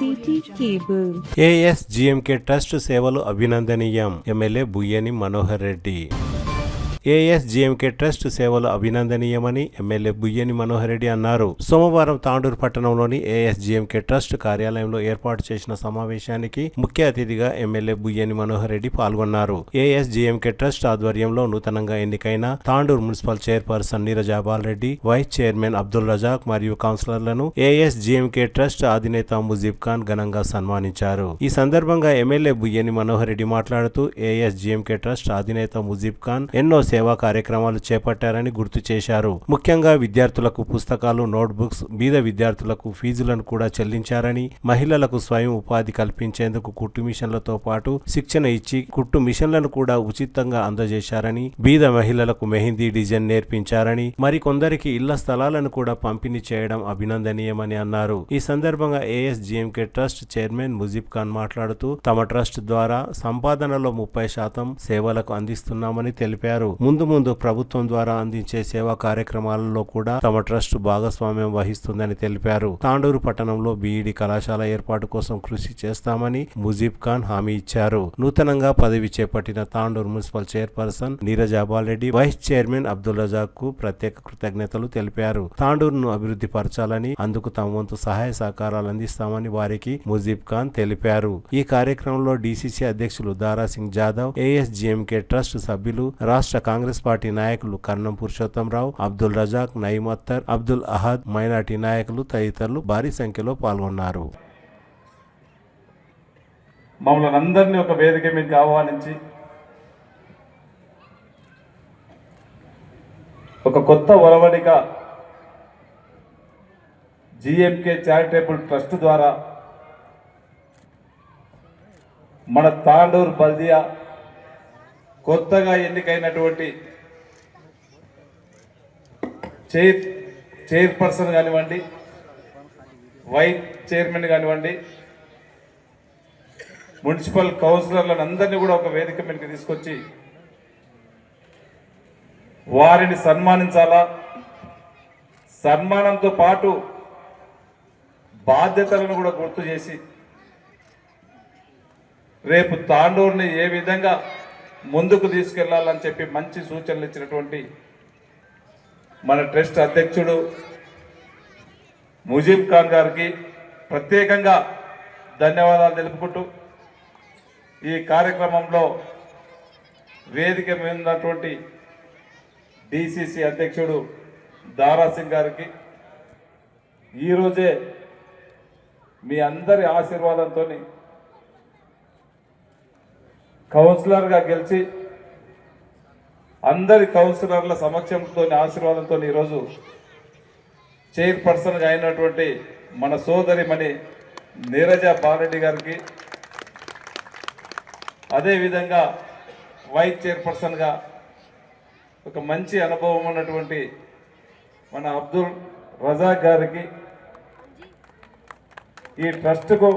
City cable. ఏఎస్జీఎంకే trust సేవలు అభినందనీయం. MLA Buyyani Manohar Reddy. ఏఎస్జీఎంకే trust సేవలు అభినందనీయమని ఎమ్మెల్యే బుయ్యని మనోహర్ రెడ్డి అన్నారు. సోమవారం తాండూరు పట్టణంలోని ఏఎస్జీఎంకే ట్రస్ట్ కార్యాలయంలో ఏర్పాటు చేసిన సమావేశానికి ముఖ్య అతిథిగా ఎమ్మెల్యే బుయ్యని మనోహర్ రెడ్డి పాల్గొన్నారు. ఏఎస్జీఎంకే ట్రస్ట్ ఆధ్వర్యంలో నూతనంగా ఎన్నికైన Tandur municipal chairperson Neerajabal Reddy, vice chairman Abdul Razak మరియు కౌన్సిలర్లను ఏఎస్జీఎంకే ట్రస్ట్ అధినేత ముజీబ్ ఖాన్ ఘనంగా సన్మానించారు. ఈ సందర్భంగా ఎమ్మెల్యే బుయ్యని మనోహర్ రెడ్డి మాట్లాడుతూ ఏఎస్జీఎంకే ట్రస్ట్ అధినేత ముజీబ్ ఖాన్ ఎన్నో సేవా కార్యక్రమాలు చేపట్టారని గుర్తు చేశారు. ముఖ్యంగా విద్యార్థులకు పుస్తకాలు, నోట్బుక్స్, బీద విద్యార్థులకు ఫీజులను కూడా చెల్లించారని, మహిళలకు స్వయం ఉపాధి కల్పించేందుకు కుట్టు మిషన్లతో పాటు శిక్షణ ఇచ్చి కుట్టు మిషన్లను కూడా ఉచితంగా అందజేశారని, బీద మహిళలకు మెహందీ డిజైన్ నేర్పించారని, మరికొందరికి ఇళ్ల స్థలాలను కూడా పంపిణీ చేయడం అభినందనీయమని అన్నారు. ఈ సందర్భంగా ఏఎస్జీఎంకే ట్రస్ట్ చైర్మన్ ముజీబ్ ఖాన్ మాట్లాడుతూ తమ ట్రస్ట్ ద్వారా సంపాదనలో 30% సేవలకు అందిస్తున్నామని తెలిపారు. ముందు ప్రభుత్వం ద్వారా అందించే సేవా కార్యక్రమాలలో కూడా తమ ట్రస్ట్ భాగస్వామ్యం వహిస్తుందని తెలిపారు. తాండూరు పట్టణంలో బీఈడీ కళాశాల ఏర్పాటు కోసం కృషి చేస్తామని ముజీబ్ ఖాన్ హామీ ఇచ్చారు. నూతనంగా పదవి చేపట్టిన Tandur municipal chairperson Neerajabal Reddy, vice chairman Abdul Razak కు ప్రత్యేక కృతజ్ఞతలు తెలిపారు. తాండూరును అభివృద్ధి పరచాలని, అందుకు తమ వంతు సహాయ సహకారాలు అందిస్తామని వారికి ముజీబ్ ఖాన్ తెలిపారు. ఈ కార్యక్రమంలో డీసీసీ అధ్యక్షులు దారాసింగ్ జాదవ్, ఏఎస్జీఎంకే ట్రస్ట్ సభ్యులు, రాష్ట్ర కాంగ్రెస్ పార్టీ నాయకులు కర్ణం పురుషోత్తంరావు, అబ్దుల్ రజాక్, నయీం అత్తర్, అబ్దుల్ అహద్, మైనార్టీ నాయకులు తదితరులు భారీ సంఖ్యలో పాల్గొన్నారు. మమ్మల్ని అందరినీ ఒక వేదిక మీకు ఆహ్వానించి ఒక కొత్త ఒరవడిక జీఎంకే చారిటబుల్ ట్రస్ట్ ద్వారా మన తాండూరు బల్దియా కొత్తగా ఎన్నికైనటువంటి చైర్పర్సన్ కానివ్వండి, వైస్ చైర్మన్ కానివ్వండి, మున్సిపల్ కౌన్సిలర్లను అందరినీ కూడా ఒక వేదిక మీదకి తీసుకొచ్చి వారిని సన్మానించాలా, సన్మానంతో పాటు బాధ్యతలను కూడా గుర్తు చేసి రేపు తాండూరుని ఏ విధంగా ముందుకు తీసుకెళ్లాలని చెప్పి మంచి సూచనలు ఇచ్చినటువంటి మన ట్రస్ట్ అధ్యక్షుడు ముజీబ్ ఖాన్ గారికి ప్రత్యేకంగా ధన్యవాదాలు తెలుపుకుంటూ ఈ కార్యక్రమంలో వేదిక మీద ఉన్నటువంటి డీసీసీ అధ్యక్షుడు దారాసింగ్ గారికి ఈరోజే మీ అందరి ఆశీర్వాదంతో కౌన్సిలర్గా గెలిచి అందరి కౌన్సిలర్ల సమక్షంతో ఆశీర్వాదంతో ఈరోజు చైర్పర్సన్గా అయినటువంటి మన సోదరిమణి నీరజాబాల్ రెడ్డి గారికి, అదేవిధంగా వైస్ చైర్పర్సన్గా ఒక మంచి అనుభవం ఉన్నటువంటి మన అబ్దుల్ రజాక్ గారికి, ఈ ట్రస్ట్కు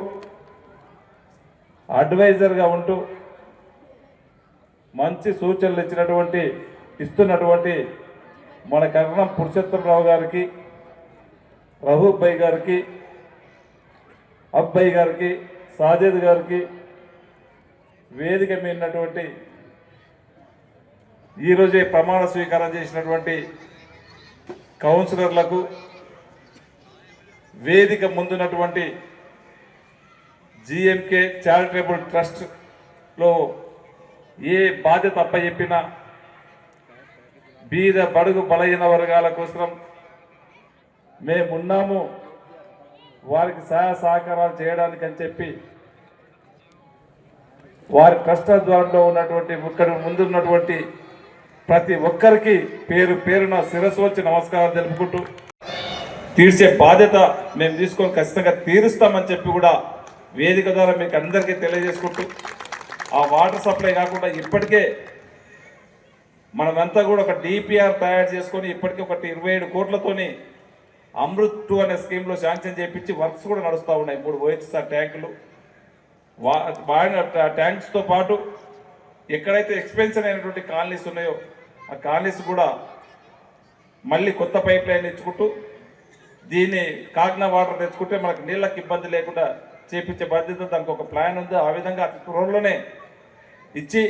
అడ్వైజర్గా ఉంటూ మంచి సూచనలు ఇస్తున్నటువంటి మన కర్ణం పురుషోత్తమరావు గారికి, రహూబ్ భాయ్ గారికి, అబ్బాయి గారికి, సాజద్ గారికి, వేదిక మీదటువంటి ఈరోజే ప్రమాణ స్వీకారం చేసినటువంటి కౌన్సిలర్లకు, వేదిక ముందున్నటువంటి జీఎంకే చారిటబుల్ ట్రస్ట్లో ఏ బాధ్యత అప్పచెప్పినా బీద బడుగు బలహీన వర్గాల కోసం మేమున్నాము, వారికి సహాయ సహకారాలు చేయడానికి అని చెప్పి వారి ట్రస్ట్ ద్వారా ఉన్నటువంటి ఇక్కడ ముందున్నటువంటి ప్రతి ఒక్కరికి పేరు పేరున శిరస్సు వచ్చి నమస్కారాలు తెలుపుకుంటూ తీర్చే బాధ్యత మేము తీసుకొని ఖచ్చితంగా తీరుస్తామని చెప్పి కూడా వేదిక ద్వారా మీకు అందరికీ తెలియజేసుకుంటూ, ఆ వాటర్ సప్లై కాకుండా ఇప్పటికే మనమంతా కూడా ఒక డిపిఆర్ తయారు చేసుకొని ఇప్పటికే ఒక 27 కోట్లతోని అమృత్ 2 అనే స్కీమ్లో శాంక్షన్ చేయించి వర్క్స్ కూడా నడుస్తూ ఉన్నాయి. 3 ఓహెచ్ఆర్ ట్యాంకులు వాడిన ట్యాంక్స్తో పాటు ఎక్కడైతే ఎక్స్పెన్షన్ అయినటువంటి కాలనీస్ ఉన్నాయో ఆ కాలనీస్ కూడా మళ్ళీ కొత్త పైప్ లైన్ ఇచ్చుకుంటూ దీన్ని కాకినా వాటర్ తెచ్చుకుంటే మనకు నీళ్ళకి ఇబ్బంది లేకుండా చేపించే బాధ్యత దానికి ఒక ప్లాన్ ఉంది. ఆ విధంగా అతి త్వరలోనే ఇచ్చి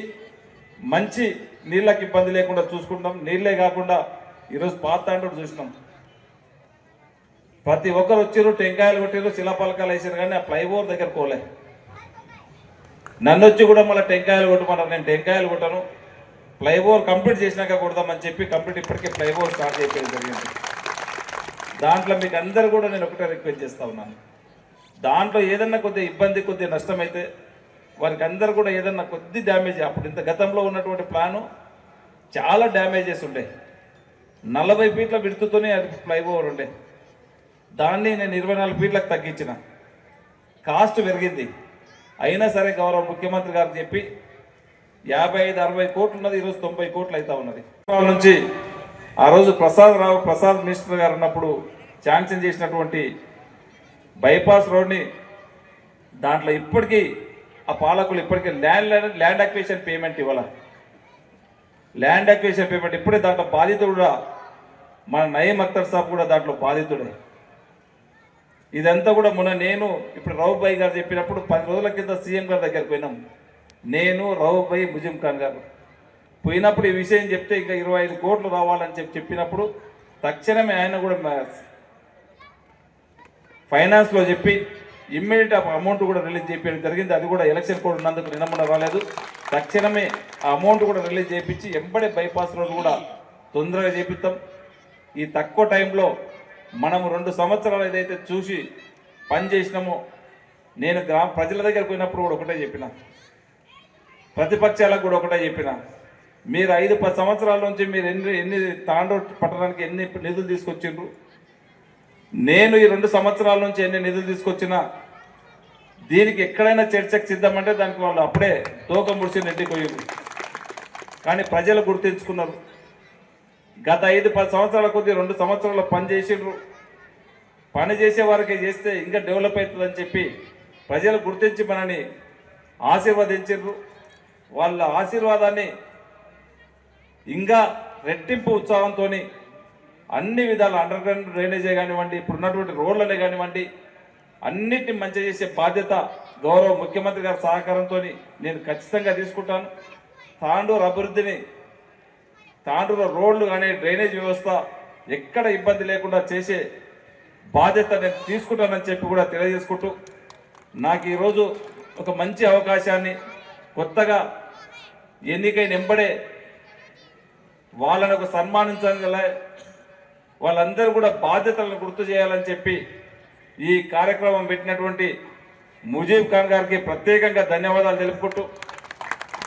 మంచి నీళ్ళకి ఇబ్బంది లేకుండా చూసుకుంటాం. నీళ్ళే కాకుండా ఈరోజు పాతాండ్రుడు చూసినాం, ప్రతి ఒక్కరు వచ్చారు, టెంకాయలు కొట్టారు, శిలాపలకాలు వేసారు, కానీ ఆ ఫ్లైఓవర్ దగ్గర పోలే. నన్ను వచ్చి కూడా మళ్ళీ టెంకాయలు కొట్టమన్నారు. నేను టెంకాయలు కొట్టాను, ఫ్లైఓవర్ కంప్లీట్ చేసినాక కొడదామని చెప్పి కంప్లీట్ ఇప్పటికే ఫ్లైఓవర్ స్టార్ట్ చేయడం జరిగింది. దాంట్లో మీకు అందరు కూడా నేను ఒకటే రిక్వెస్ట్ చేస్తా ఉన్నాను, దాంట్లో ఏదన్నా కొద్దిగా ఇబ్బంది కొద్దిగా నష్టమైతే వారికి అందరు కూడా ఏదన్నా కొద్ది డ్యామేజ్, అప్పుడు ఇంత గతంలో ఉన్నటువంటి ప్లాను చాలా డ్యామేజెస్ ఉండే, 40 ఫీట్ల విడుతుతోనే అది ఫ్లైఓవర్ ఉండే, దాన్ని నేను 24 ఫీట్లకు తగ్గించిన, కాస్ట్ పెరిగింది. అయినా సరే గౌరవ ముఖ్యమంత్రి గారు చెప్పి 55-60 కోట్లు ఉన్నది, ఈరోజు 90 కోట్లు అవుతా ఉన్నది. నుంచి ఆ రోజు ప్రసాద్ మినిస్టర్ గారు ఉన్నప్పుడు శాంక్షన్ చేసినటువంటి బైపాస్ రోడ్ని దాంట్లో ఇప్పటికీ ఆ పాలకులు ఇప్పటికీ ల్యాండ్ అక్విజిషన్ పేమెంట్ ఇవ్వాల. ల్యాండ్ అక్విజిషన్ పేమెంట్ ఇప్పుడే దాంట్లో బాధితుడు కూడా మన నయీం అఖ్తర్ సాబ్ కూడా దాంట్లో బాధితుడే. ఇదంతా కూడా మొన్న నేను ఇప్పుడు రౌఫ్ భాయ్ గారు చెప్పినప్పుడు 10 రోజుల కింద సీఎం గారి దగ్గరికి పోయినాం, నేను రౌఫ్ భాయ్ ముజిమ్ ఖాన్ గారు పోయినప్పుడు ఈ విషయం చెప్తే ఇంకా 25 కోట్లు రావాలని చెప్పినప్పుడు తక్షణమే ఆయన కూడా ఫైనాన్స్లో చెప్పి ఇమ్మీడియట్ అమౌంట్ కూడా రిలీజ్ చేయడం జరిగింది. అది కూడా ఎలక్షన్ కోడ్ ఉన్నందుకు నిన్నమన్న రాలేదు, తక్షణమే ఆ అమౌంట్ కూడా రిలీజ్ చేయించి ఎంబడే బైపాస్ రోడ్ కూడా తొందరగా చేపిస్తాం. ఈ తక్కువ టైంలో మనము 2 సంవత్సరాలు ఏదైతే చూసి పని చేసినామో, నేను ప్రజల దగ్గర పోయినప్పుడు కూడా ఒకటే చెప్పిన, ప్రతిపక్షాలకు కూడా ఒకటే చెప్పిన, మీరు 5-10 సంవత్సరాల నుంచి మీరు ఎన్ని తాండూరు పట్టణానికి ఎన్ని నిధులు తీసుకొచ్చిండ్రు, నేను ఈ 2 సంవత్సరాల నుంచి ఎన్ని నిధులు తీసుకొచ్చినా దీనికి ఎక్కడైనా చర్చకు సిద్ధమంటే దానికి వాళ్ళు అప్పుడే తోక ముడిచి నెట్టిపోయారు. కానీ ప్రజలు గుర్తించుకున్నారు, గత 5-10 సంవత్సరాల కొద్ది 2 సంవత్సరాలు పని చేసిండ్రు, పని చేసే వారికి చేస్తే ఇంకా డెవలప్ అవుతుందని చెప్పి ప్రజలు గుర్తించి మనని ఆశీర్వదించారు. వాళ్ళ ఆశీర్వాదాన్ని ఇంకా రెట్టింపు ఉత్సాహంతో అన్ని విధాల అండర్ గ్రౌండ్ డ్రైనేజే కానివ్వండి, ఇప్పుడు ఉన్నటువంటి రోడ్లనే కానివ్వండి, అన్నిటిని మంచి చేసే బాధ్యత గౌరవ ముఖ్యమంత్రి గారి సహకారంతో నేను ఖచ్చితంగా తీసుకుంటాను. తాండూరు అభివృద్ధిని, తాండూరు రోడ్లు కానీ డ్రైనేజ్ వ్యవస్థ ఎక్కడ ఇబ్బంది లేకుండా చేసే బాధ్యత నేను తీసుకుంటానని చెప్పి కూడా తెలియజేసుకుంటూ, నాకు ఈరోజు ఒక మంచి అవకాశాన్ని కొత్తగా ఎన్నికైన వెంబడే వాళ్ళని ఒక సన్మానించగల వాళ్ళందరూ కూడా బాధ్యతలను గుర్తు చేయాలని చెప్పి ఈ కార్యక్రమం పెట్టినటువంటి ముజీబ్ ఖాన్ గారికి ప్రత్యేకంగా ధన్యవాదాలు తెలుపుకుంటూ,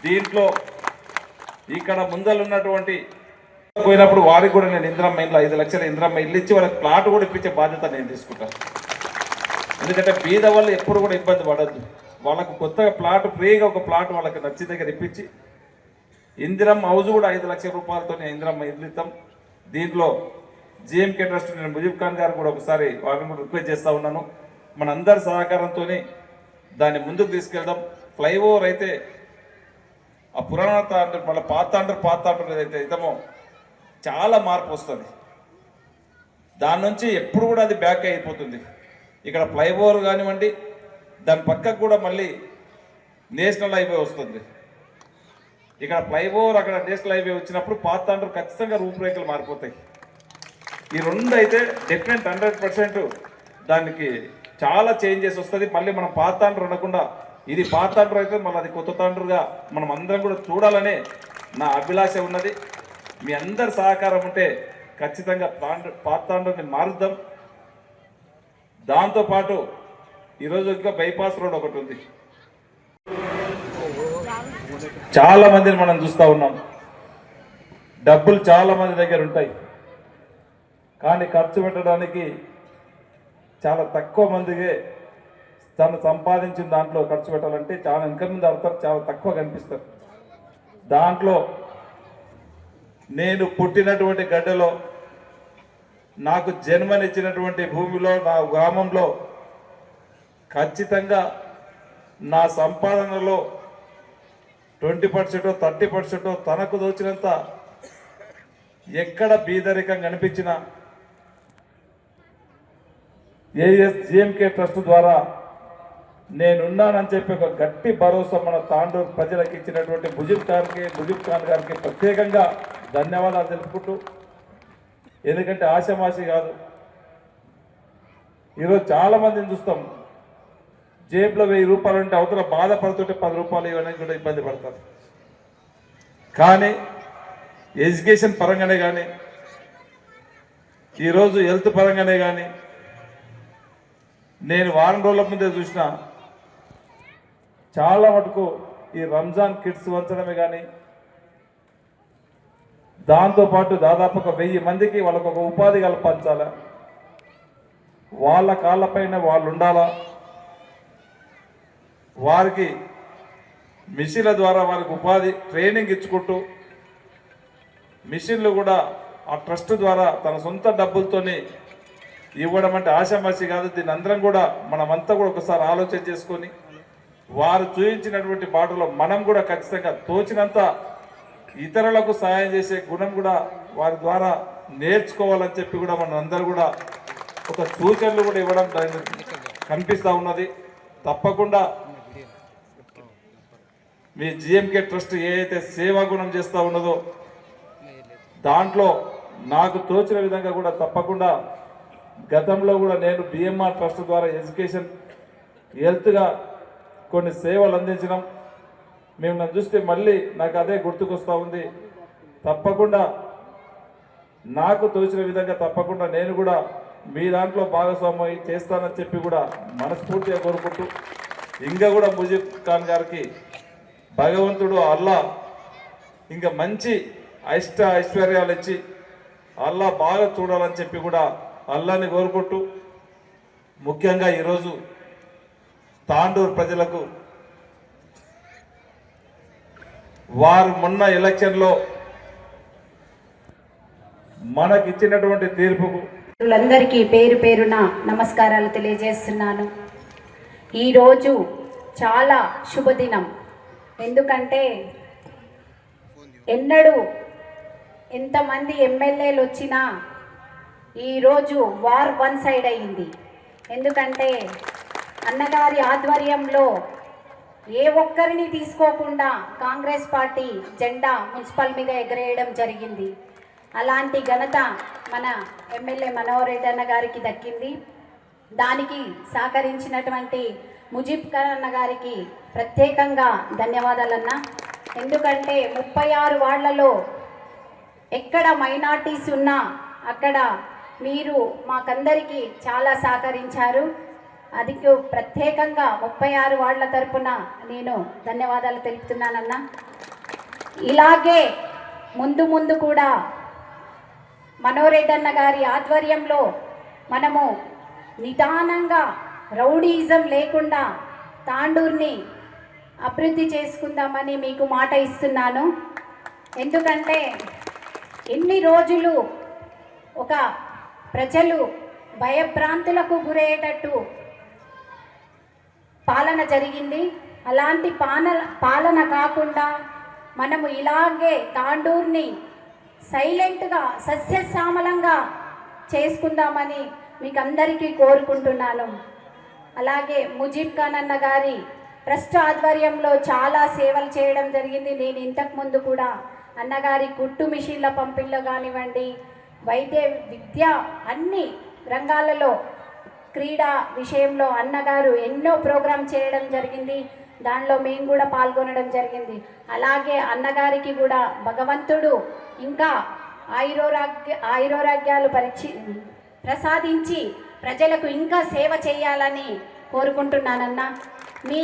దీంట్లో ఇక్కడ ముందలున్నటువంటి పోయినప్పుడు వారికి కూడా నేను ఇందిరమ్మ ఇల్లు 5 లక్షల ఇందిరమ్మ ఇల్లు ఇచ్చి వాళ్ళకి ప్లాట్ కూడా ఇప్పించే బాధ్యత నేను తీసుకుంటాను. ఎందుకంటే బీద వాళ్ళు ఎప్పుడు కూడా ఇబ్బంది పడద్దు, వాళ్ళకు కొత్తగా ప్లాట్ ఫ్రీగా ఒక ప్లాట్ వాళ్ళకి నచ్చి దగ్గర ఇప్పించి ఇందిరమ్మ హౌస్ కూడా 5 లక్షల రూపాయలతో ఇందిరమ్మ ఇల్లు ఇస్తాం. దీంట్లో జిఎంకే ట్రస్ట్ నేను ముజీబ్ ఖాన్ గారు కూడా ఒకసారి వారిని కూడా రిక్వెస్ట్ చేస్తూ ఉన్నాను, మనందరి సహకారంతో దాన్ని ముందుకు తీసుకెళ్దాం. ఫ్లైఓవర్ అయితే ఆ పురాణ తాండ్రు మళ్ళీ పాతాండ్రు ఏదైతే ఇద్దామో చాలా మార్పు వస్తుంది, దాని నుంచి ఎప్పుడు కూడా అది బ్యాక్ అయిపోతుంది. ఇక్కడ ఫ్లైఓవర్ కానివ్వండి, దాని పక్కకు కూడా మళ్ళీ నేషనల్ హైవే వస్తుంది. ఇక్కడ ఫ్లైఓవర్ అక్కడ నేషనల్ హైవే వచ్చినప్పుడు పాతాండ్రు ఖచ్చితంగా రూపురేఖలు మారిపోతాయి. ఈ 2 అయితే డెఫినెట్ 100% దానికి చాలా చేంజెస్ వస్తుంది. మళ్ళీ మనం పాతాండ్రు అనకుండా ఇది పాతాండ్రు అయితే మళ్ళీ అది కొత్త తాండ్రుగా మనం అందరం కూడా చూడాలనే నా అభిలాష ఉన్నది. మీ అందరి సహకారం ఉంటే ఖచ్చితంగా పాతాండ్రుని మారుద్దాం. దాంతోపాటు ఈరోజు ఇంకా బైపాస్ రోడ్ ఒకటి ఉంది, చాలా మందిని మనం చూస్తూ ఉన్నాం, డబ్బులు చాలా మంది దగ్గర ఉంటాయి, కానీ ఖర్చు పెట్టడానికి చాలా తక్కువ మందికి తను సంపాదించిన దాంట్లో ఖర్చు పెట్టాలంటే చాలా ఇంకా ముందు అర్థం చాలా తక్కువ కనిపిస్తారు. దాంట్లో నేను పుట్టినటువంటి గడ్డలో, నాకు జన్మనిచ్చినటువంటి భూమిలో, నా గ్రామంలో ఖచ్చితంగా నా సంపాదనలో 20% 30% తనకు దోచినంత ఎక్కడ బీదరికం కనిపించినా ఏఎస్ జిఎంకే ట్రస్ట్ ద్వారా నేనున్నానని చెప్పి ఒక గట్టి భరోసా మన తాండూరు ప్రజలకు ఇచ్చినటువంటి ముజిబ్ ఖాన్ గారికి ప్రత్యేకంగా ధన్యవాదాలు తెలుపుకుంటూ, ఎందుకంటే ఆశామాషి కాదు. ఈరోజు చాలా మందిని చూస్తాం, జేబులో 1000 రూపాయలు ఉంటే అవతల బాధపడుతుంటే 10 రూపాయలు ఇవ్వడానికి కూడా ఇబ్బంది పడతారు. కానీ ఎడ్యుకేషన్ పరంగానే కానీ, ఈరోజు హెల్త్ పరంగానే కానీ, నేను వారం రోజుల ముందే చూసిన చాలా మటుకు ఈ రంజాన్ కిట్స్ వంచడమే కానీ, దాంతోపాటు దాదాపు ఒక 1000 మందికి వాళ్ళకు ఒక ఉపాధి కల్పించాలా, వాళ్ళ కాళ్ళపైన వాళ్ళు ఉండాలా, వారికి మిషన్ల ద్వారా వారికి ఉపాధి ట్రైనింగ్ ఇచ్చుకుంటూ, మిషన్లు కూడా ఆ ట్రస్ట్ ద్వారా తన సొంత డబ్బులతోని ఇవ్వడం అంటే ఆశామాషి కాదు. దీన్ని అందరం కూడా మనమంతా కూడా ఒకసారి ఆలోచన చేసుకొని, వారు చూపించినటువంటి బాటలో మనం కూడా ఖచ్చితంగా తోచినంత ఇతరులకు సహాయం చేసే గుణం కూడా వారి ద్వారా నేర్చుకోవాలని చెప్పి కూడా మన అందరూ కూడా ఒక సూచనలు కూడా ఇవ్వడం కనిపిస్తూ ఉన్నది. తప్పకుండా మీ జిఎంకే ట్రస్ట్ ఏదైతే సేవా గుణం చేస్తూ ఉన్నదో దాంట్లో నాకు తోచిన విధంగా కూడా తప్పకుండా గతంలో కూడా నేను బిఎంఆర్ ట్రస్ట్ ద్వారా ఎడ్యుకేషన్ హెల్త్గా కొన్ని సేవలు అందించడం మేము నన్ను చూస్తే మళ్ళీ నాకు అదే గుర్తుకొస్తూ ఉంది. తప్పకుండా నాకు తోచిన విధంగా తప్పకుండా నేను కూడా మీ దాంట్లో భాగస్వామ్యం చేస్తానని చెప్పి కూడా మనస్ఫూర్తిగా కోరుకుంటూ, ఇంకా కూడా ముజిబ్ ఖాన్ గారికి భగవంతుడు అల్లా ఇంకా మంచి ఐశ్వర్యాలు ఇచ్చి అల్లా బాగా చూడాలని చెప్పి కూడా అల్లాని కోరుకుంటూ, ముఖ్యంగా ఈరోజు తాండూరు ప్రజలకు వారు మొన్న ఎలక్షన్లో మనకిచ్చినటువంటి తీర్పుకు అందరికీ పేరు పేరున నమస్కారాలు తెలియజేస్తున్నాను. ఈరోజు చాలా శుభదినం. ఎందుకంటే ఎన్నడూ ఎంతమంది ఎమ్మెల్యేలు వచ్చినా ఈరోజు వార్ వన్ సైడ్ అయింది. ఎందుకంటే అన్నగారి ఆధ్వర్యంలో ఏ ఒక్కరిని తీసుకోకుండా కాంగ్రెస్ పార్టీ జెండా మున్సిపల్ మీద ఎగరేయడం జరిగింది. అలాంటి ఘనత మన ఎమ్మెల్యే మనోహర్ రెడ్డి అన్న గారికి దక్కింది. దానికి సహకరించినటువంటి ముజిబ్ ఖాన్ అన్న గారికి ప్రత్యేకంగా ధన్యవాదాలన్నా. ఎందుకంటే 36 వార్డులలో ఎక్కడ మైనార్టీస్ ఉన్నా అక్కడ మీరు మాకందరికీ చాలా సహకరించారు. అది ప్రత్యేకంగా 36 వార్డుల తరపున నేను ధన్యవాదాలు తెలుపుతున్నానన్నా. ఇలాగే ముందు ముందు కూడా మనోహర్ రెడ్డి అన్న గారి ఆధ్వర్యంలో మనము నిదానంగా రౌడీయిజం లేకుండా తాండూరుని అభివృద్ధి చేసుకుందామని మీకు మాట ఇస్తున్నాను. ఎందుకంటే ఎన్ని రోజులు ఒక ప్రజలు భయభ్రాంతులకు గురయ్యేటట్టు పాలన జరిగింది. అలాంటి పాలన కాకుండా మనము ఇలాగే తాండూరుని సైలెంట్గా సస్యశ్యామలంగా చేసుకుందామని మీకు అందరికీ కోరుకుంటున్నాను. అలాగే ముజిబ్ ఖాన్ అన్న గారి ట్రస్ట్ ఆధ్వర్యంలో చాలా సేవలు చేయడం జరిగింది. నేను ఇంతకుముందు కూడా అన్నగారి కుట్టు మిషన్ల పంపిణీలో కానివ్వండి, వైద్య విద్య అన్ని రంగాలలో, క్రీడా విషయంలో అన్నగారు ఎన్నో ప్రోగ్రాం చేయడం జరిగింది. దానిలో మేము కూడా పాల్గొనడం జరిగింది. అలాగే అన్నగారికి కూడా భగవంతుడు ఇంకా ఆయురోగ్యాలు ప్రసాదించి ప్రజలకు ఇంకా సేవ చేయాలని కోరుకుంటున్నానన్నా. మీ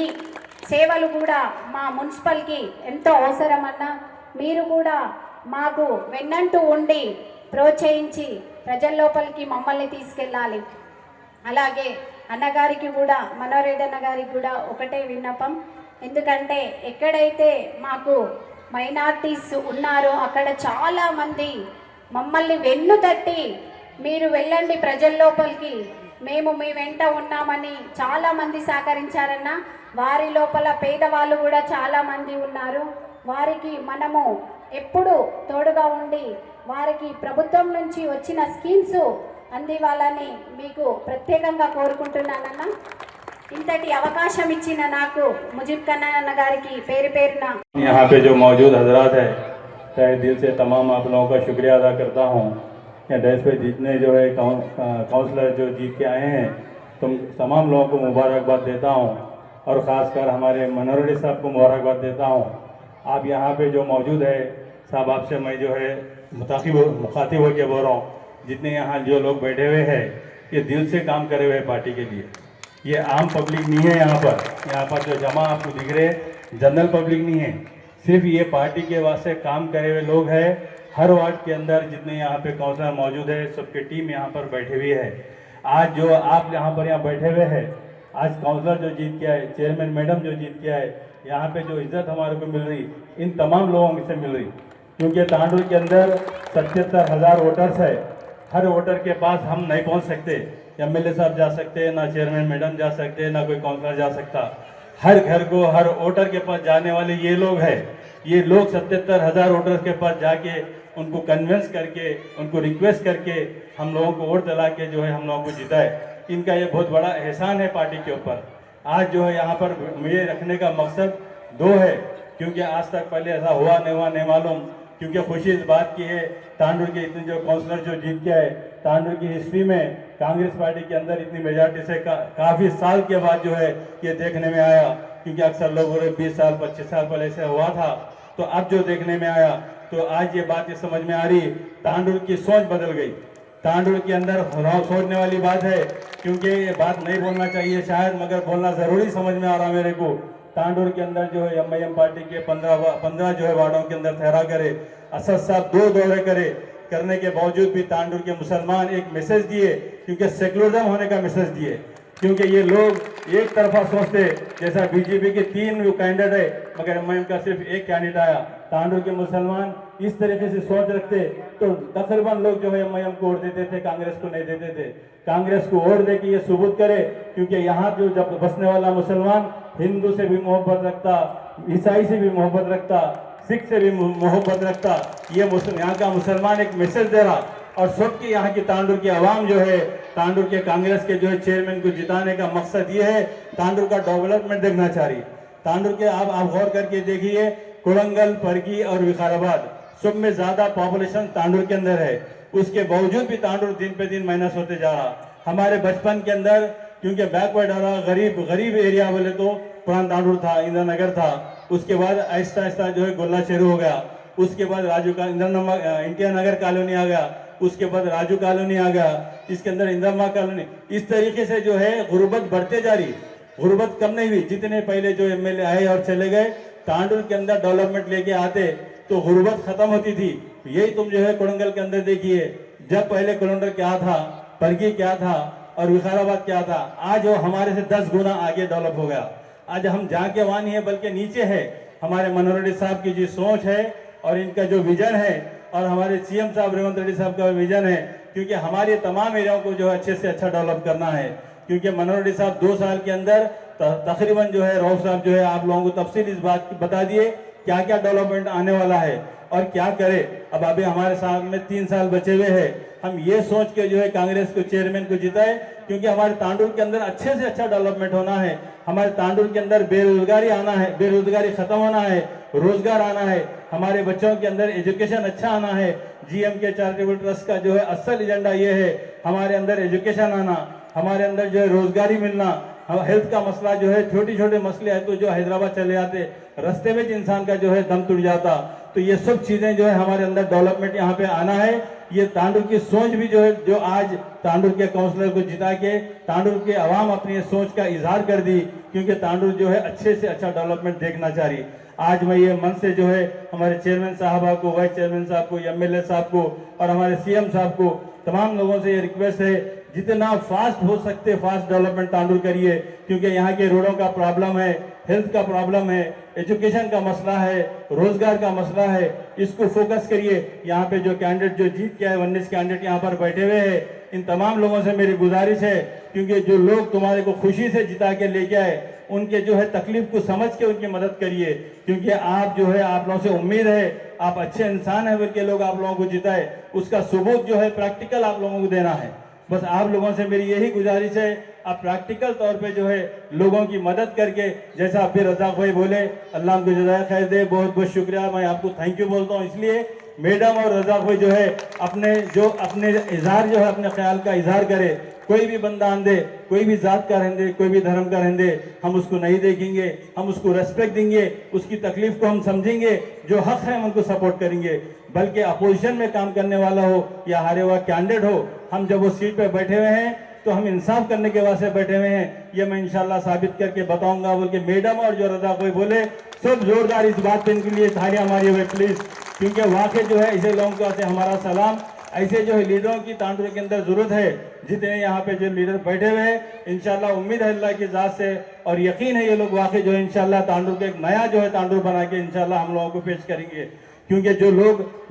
సేవలు కూడా మా మున్సిపల్కి ఎంతో అవసరమన్నా. మీరు కూడా మాకు వెన్నంటూ ఉండి ప్రోత్సహించి ప్రజల లోపలికి మమ్మల్ని తీసుకెళ్ళాలి. అలాగే అన్నగారికి కూడా, మనోహర్ రెడ్డి అన్నగారికి కూడా ఒకటే విన్నపం. ఎందుకంటే ఎక్కడైతే మాకు మైనార్టీస్ ఉన్నారో అక్కడ చాలామంది మమ్మల్ని వెన్ను తట్టి మీరు వెళ్ళండి ప్రజల లోపలికి, మేము మీ వెంట ఉన్నామని చాలామంది సహకరించారన్న. వారి లోపల పేదవాళ్ళు కూడా చాలామంది ఉన్నారు. వారికి మనము ఎప్పుడు తోడుగా ఉండి వారికి ప్రభుత్వం నుంచి వచ్చిన స్కీమ్స్ అందివ్వాలని మీకు ప్రత్యేకంగా కోరుకుంటున్నానన్నా. ఇంతటి అవకాశం ఇచ్చిన నాకు ముజిబ్ కన్నయ్య గారికి పేరు పేరున यहाँ पे जो मौजूद हजरात है तहे दिल से तमाम आप लोगों का शुक्रिया अदा करता हूँ। यहाँ डेस्क पे जितने जो है काउंसलर जो जीत के आए हैं तुम तमाम लोगों को मुबारकबाद देता हूँ और ख़ासकर हमारे मनोहर रेड्डी साहब को मुबारकबाद देता हूँ। आप यहाँ पे जो मौजूद है साहब, आपसे मैं जो है मुखातिब होकर बोल रहा हूँ, जितने यहाँ जो लोग बैठे हुए हैं ये दिल से काम करे हुए पार्टी के लिए। ये आम पब्लिक नहीं है। यहाँ पर जो जमा आपको दिख रहे जनरल पब्लिक नहीं है, सिर्फ ये पार्टी के वास्ते काम करे हुए लोग हैं। हर वार्ड के अंदर जितने यहाँ पे काउंसलर मौजूद है सबकी टीम यहाँ पर बैठी हुई है। आज जो आप यहाँ बैठे हुए हैं, आज काउंसलर जो जीत के आए, चेयरमैन मैडम जो जीत के आए, यहाँ पे जो इज्जत हमारे को मिल रही इन तमाम लोगों से मिल रही, क्योंकि तांडुल के अंदर 77,000 वोटर्स है। हर वोटर के पास हम नहीं पहुँच सकते, एमएलए साहब जा सकते, ना चेयरमैन मैडम जा सकते, ना कोई काउंसलर जा सकता। हर घर को हर वोटर के पास जाने वाले ये लोग हैं। ये लोग 77,000 वोटर्स के पास जाके उनको कन्विंस करके, उनको रिक्वेस्ट करके हम लोगों को वोट दिला के जो है हम लोगों को जिताए। इनका ये बहुत बड़ा एहसान है पार्टी के ऊपर। आज जो है यहाँ पर मुझे रखने का मकसद दो है, क्योंकि आज तक पहले ऐसा हुआ नहीं मालूम। क्योंकि खुशी इस बात की है तांडुल के इतने जो काउंसलर जो जीत के आए, तांडुल की हिस्ट्री में कांग्रेस पार्टी के अंदर इतनी मेजॉरिटी से काफ़ी साल के बाद जो है ये देखने में आया। क्योंकि अक्सर लोग 20 साल 25 साल पहले ऐसे हुआ था, तो अब जो देखने में आया तो आज ये बात ये समझ में आ रही, तांडुल की सोच बदल गई। तांडुल के अंदर सोचने वाली बात है, क्योंकि ये बात नहीं बोलना चाहिए शायद, मगर बोलना ज़रूरी समझ में आ रहा मेरे को। तांडुल के अंदर जो है एमआईएम पार्टी के 15 जो है वार्डों के अंदर ठहरा करे, असद साहब 2 दौरे करने के बावजूद भी तांडुल के मुसलमान एक मैसेज दिए, क्योंकि सेकुलरिज्म होने का मैसेज दिए। क्योंकि ये लोग एक तरफा सोचते, जैसा बीजेपी के 3 कैंडिडेट है मगर एमआईएम का सिर्फ एक कैंडिडेट आया। तांडुल के मुसलमान इस तरीके से सोच रखते तो तकरीबन लोग जो है एमआईएम को वोट देते थे, कांग्रेस को नहीं देते थे। कांग्रेस को वोट दे के ये सबूत करे, क्योंकि यहाँ जो जब बसने वाला मुसलमान हिंदू से भी मोहब्बत रखता, ईसाई से भी मोहब्बत रखता, सिख से भी मोहब्बत रखता। ये यहाँ का मुसलमान एक मैसेज दे रहा, और सबकी यहाँ की तांडुल की आवाम जो है तांडुल के कांग्रेस के जो है चेयरमैन को जिताने का मकसद ये है, तांडुल का डेवलपमेंट देखना चाह रही। तांडुल के आप गौर करके देखिए, कोलंगल, परगी और विकाराबाद सब में ज़्यादा पॉपुलेशन तांडुल के अंदर है। उसके बावजूद भी तांडुल दिन पे दिन माइनस होते जा रहा। हमारे बचपन के अंदर क्योंकि बैकवर्ड आ रहा, गरीब एरिया बोले तो पुराना तांडुल था, इंदिरा नगर था। उसके बाद आहिस्ता आहिस्ता जो है गोला शुरू हो गया। उसके बाद इंडिया नगर कॉलोनी आ गया, उसके बाद राजू कॉलोनी आ गया, इसके अंदर इंदिरा कॉलोनी। इस तरीके से जो है गुर्बत बढ़ते जा रही, गुर्बत कम नहीं हुई। जितने पहले जो एमएलए आए और चले गए, तांडुल के अंदर डेवलपमेंट लेके आते तो गुर्बत खत्म होती थी। यही तुम जो है कोलंगल के अंदर देखिए, जब पहले कोलंगल क्या था, परगी क्या था और विकाराबाद क्या था, आज वो हमारे से 10 गुना आगे डेवलप हो गया। आज हम जहाँ के वहाँ नहीं है बल्कि नीचे है। हमारे मनोहर रेड्डी साहब की जो सोच है और इनका जो विजन है, और हमारे सीएम साहब रेवंत रेड्डी साहब का विजन है, क्योंकि हमारे तमाम एरियाओं को जो है अच्छे से अच्छा डेवलप करना है। क्योंकि मनोहर रेड्डी साहब 2 साल के अंदर तकरीबन जो है रऊफ साहब जो है आप लोगों को तफसील इस बात की बता दिए क्या क्या डेवलपमेंट आने वाला है और क्या करे। अब अभी हमारे सामने 3 साल बचे हुए हैं। हम ये सोच के जो है कांग्रेस को चेयरमैन को जिताए, क्योंकि हमारे तांडुल के अंदर अच्छे से अच्छा डेवलपमेंट होना है। हमारे तांडुल के अंदर बेरोजगारी आना है, बेरोजगारी खत्म होना है, रोजगार आना है। हमारे बच्चों के अंदर एजुकेशन अच्छा आना है। जीएम के चैरिटेबल ट्रस्ट का जो है असल एजेंडा ये है, हमारे अंदर एजुकेशन आना, हमारे अंदर जो है रोजगारी मिलना, हेल्थ का मसला जो है, छोटे छोटे मसले है तो जो हैदराबाद चले जाते, रास्ते में इंसान का जो है दम टूट जाता। तो ये सब चीजें जो है हमारे अंदर डेवलपमेंट यहाँ पे आना है। ये तांडुल की सोच भी जो है, जो आज तांडुल के काउंसलर को जिता के तांडुल के अवाम अपनी सोच का इजहार कर दी, क्योंकि तांडुल जो है अच्छे से अच्छा डेवलपमेंट देखना चाह रही। आज मैं ये मन से जो है हमारे चेयरमैन साहबा को, वाइस चेयरमैन साहब को, एमएलए साहब को और हमारे सीएम साहब को, तमाम लोगों से ये रिक्वेस्ट है, जितना फास्ट हो सकते फास्ट डेवलपमेंट तांडुल करिए, क्योंकि यहाँ के रोडों का प्रॉब्लम है, हेल्थ का प्रॉब्लम है, एजुकेशन का मसला है, रोजगार का मसला है, इसको फोकस करिए। यहाँ पे जो कैंडिडेट जो जीत के आए, 19 कैंडिडेट यहाँ पर बैठे हुए हैं, इन तमाम लोगों से मेरी गुजारिश है, क्योंकि जो लोग तुम्हारे को खुशी से जिता के लेके आए, उनके जो है तकलीफ को समझ के उनकी मदद करिए, क्योंकि आप जो है आप लोगों से उम्मीद है, आप अच्छे इंसान है बल्कि लोग आप लोगों को जिताए, उसका सबूत जो है प्रैक्टिकल आप लोगों को देना है। बस आप लोगों से मेरी यही गुजारिश है आप प्रैक्टिकल तौर पे जो है लोगों की मदद करके, जैसा अभी रज़ाक भाई बोले, अल्लाह उनको जज़ाए खैर दे, बहुत बहुत शुक्रिया, मैं आपको थैंक यू बोलता हूँ। इसलिए मैडम और रज़ाक भाई जो है अपने इजहार जो है अपने ख्याल का इजहार करे। कोई भी बंदा आंदे, कोई भी जात का रहंदे, कोई भी धर्म का रहंदे, हम उसको नहीं देखेंगे, हम उसको रेस्पेक्ट देंगे, उसकी तकलीफ को हम समझेंगे, जो हक है हम उनको सपोर्ट करेंगे। बल्कि अपोजिशन में काम करने वाला हो या हारे हुआ कैंडिडेट हो, हम जब वो सीट पे बैठे हुए हैं तो हम इंसाफ करने के वास्ते बैठे हुए हैं, ये मैं इंशाल्लाह साबित करके बताऊंगा। बोल के मैडम और जो रज़ा कोई बोले, सब जोरदार इस बात पे इनके लिए तालियां मारिए हुए प्लीज, क्योंकि वाकई जो है ऐसे लोगों को हमारा सलाम। ऐसे जो है लीडरों की तांडुर के अंदर जरूरत है, जितने यहाँ पे जो लीडर बैठे हुए हैं, इंशाल्लाह उम्मीद है अल्लाह की ज़ात से और यकीन है ये लोग वाकई जो है इंशाल्लाह तांडुर के एक नया जो है तांडुर बना के इंशाल्लाह हम लोगों को पेश करेंगे। क्योंकि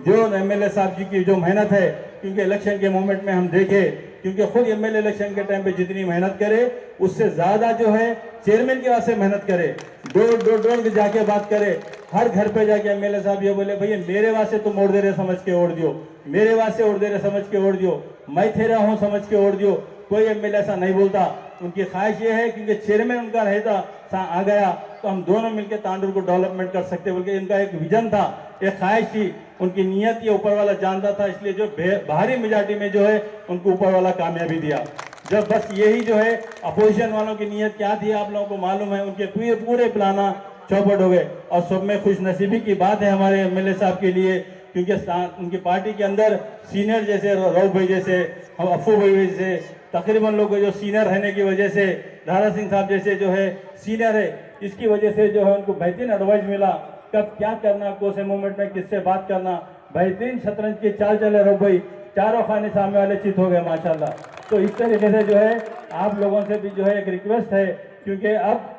जो एमएलए साहब जी की जो मेहनत है, क्योंकि इलेक्शन के मोमेंट में हम देखे, क्योंकि खुद एमएलए इलेक्शन के टाइम पे जितनी मेहनत करे उससे ज्यादा जो है चेयरमैन के वास्ते मेहनत करे, डोर जाके बात करे, हर घर पे जाके एमएलए साहब ये बोले भैया मेरे वास्ते तुम ओढ़ दे रहे समझ के ओढ़ दियो, मेरे वास्ते ओढ़ दे रहे समझ के ओढ़ दियो, मैं तेरा हूँ समझ के ओढ़ दियो। कोई एमएलए ऐसा नहीं बोलता। उनकी ख्वाहिश ये है क्योंकि चेयरमैन उनका रहता आ गया तो हम दोनों मिलकर तांडुर को डेवलपमेंट कर सकते, बल्कि इनका एक विजन था, एक ख्वाहिश थी, उनकी नीयत ये ऊपर वाला जानता था, इसलिए जो भारी मेजॉरिटी में जो है उनको ऊपर वाला कामयाबी दिया। जब बस यही जो है अपोजिशन वालों की नीयत क्या थी आप लोगों को मालूम है, उनके पूरे प्लाना चौपट हो गए। और सब में खुशनसीबी की बात है हमारे एमएलए साहब के लिए, क्योंकि उनकी पार्टी के अंदर सीनियर जैसे रऊफ भाई जैसे, अफू भाई जैसे, तकरीबन लोग जो सीनियर रहने की वजह से, दारा सिंह साहब जैसे जो है सीनियर है, इसकी वजह से जो है उनको बेहतरीन एडवाइस मिला, कब क्या करना, कौन से मोमेंट में किससे बात करना। बेहतरीन शतरंज के चाल चले रऊफ भाई, चारों खाने सामने वाले चित हो गए माशाल्लाह। तो इस तरीके से जो है आप लोगों से भी जो है एक रिक्वेस्ट है, क्योंकि अब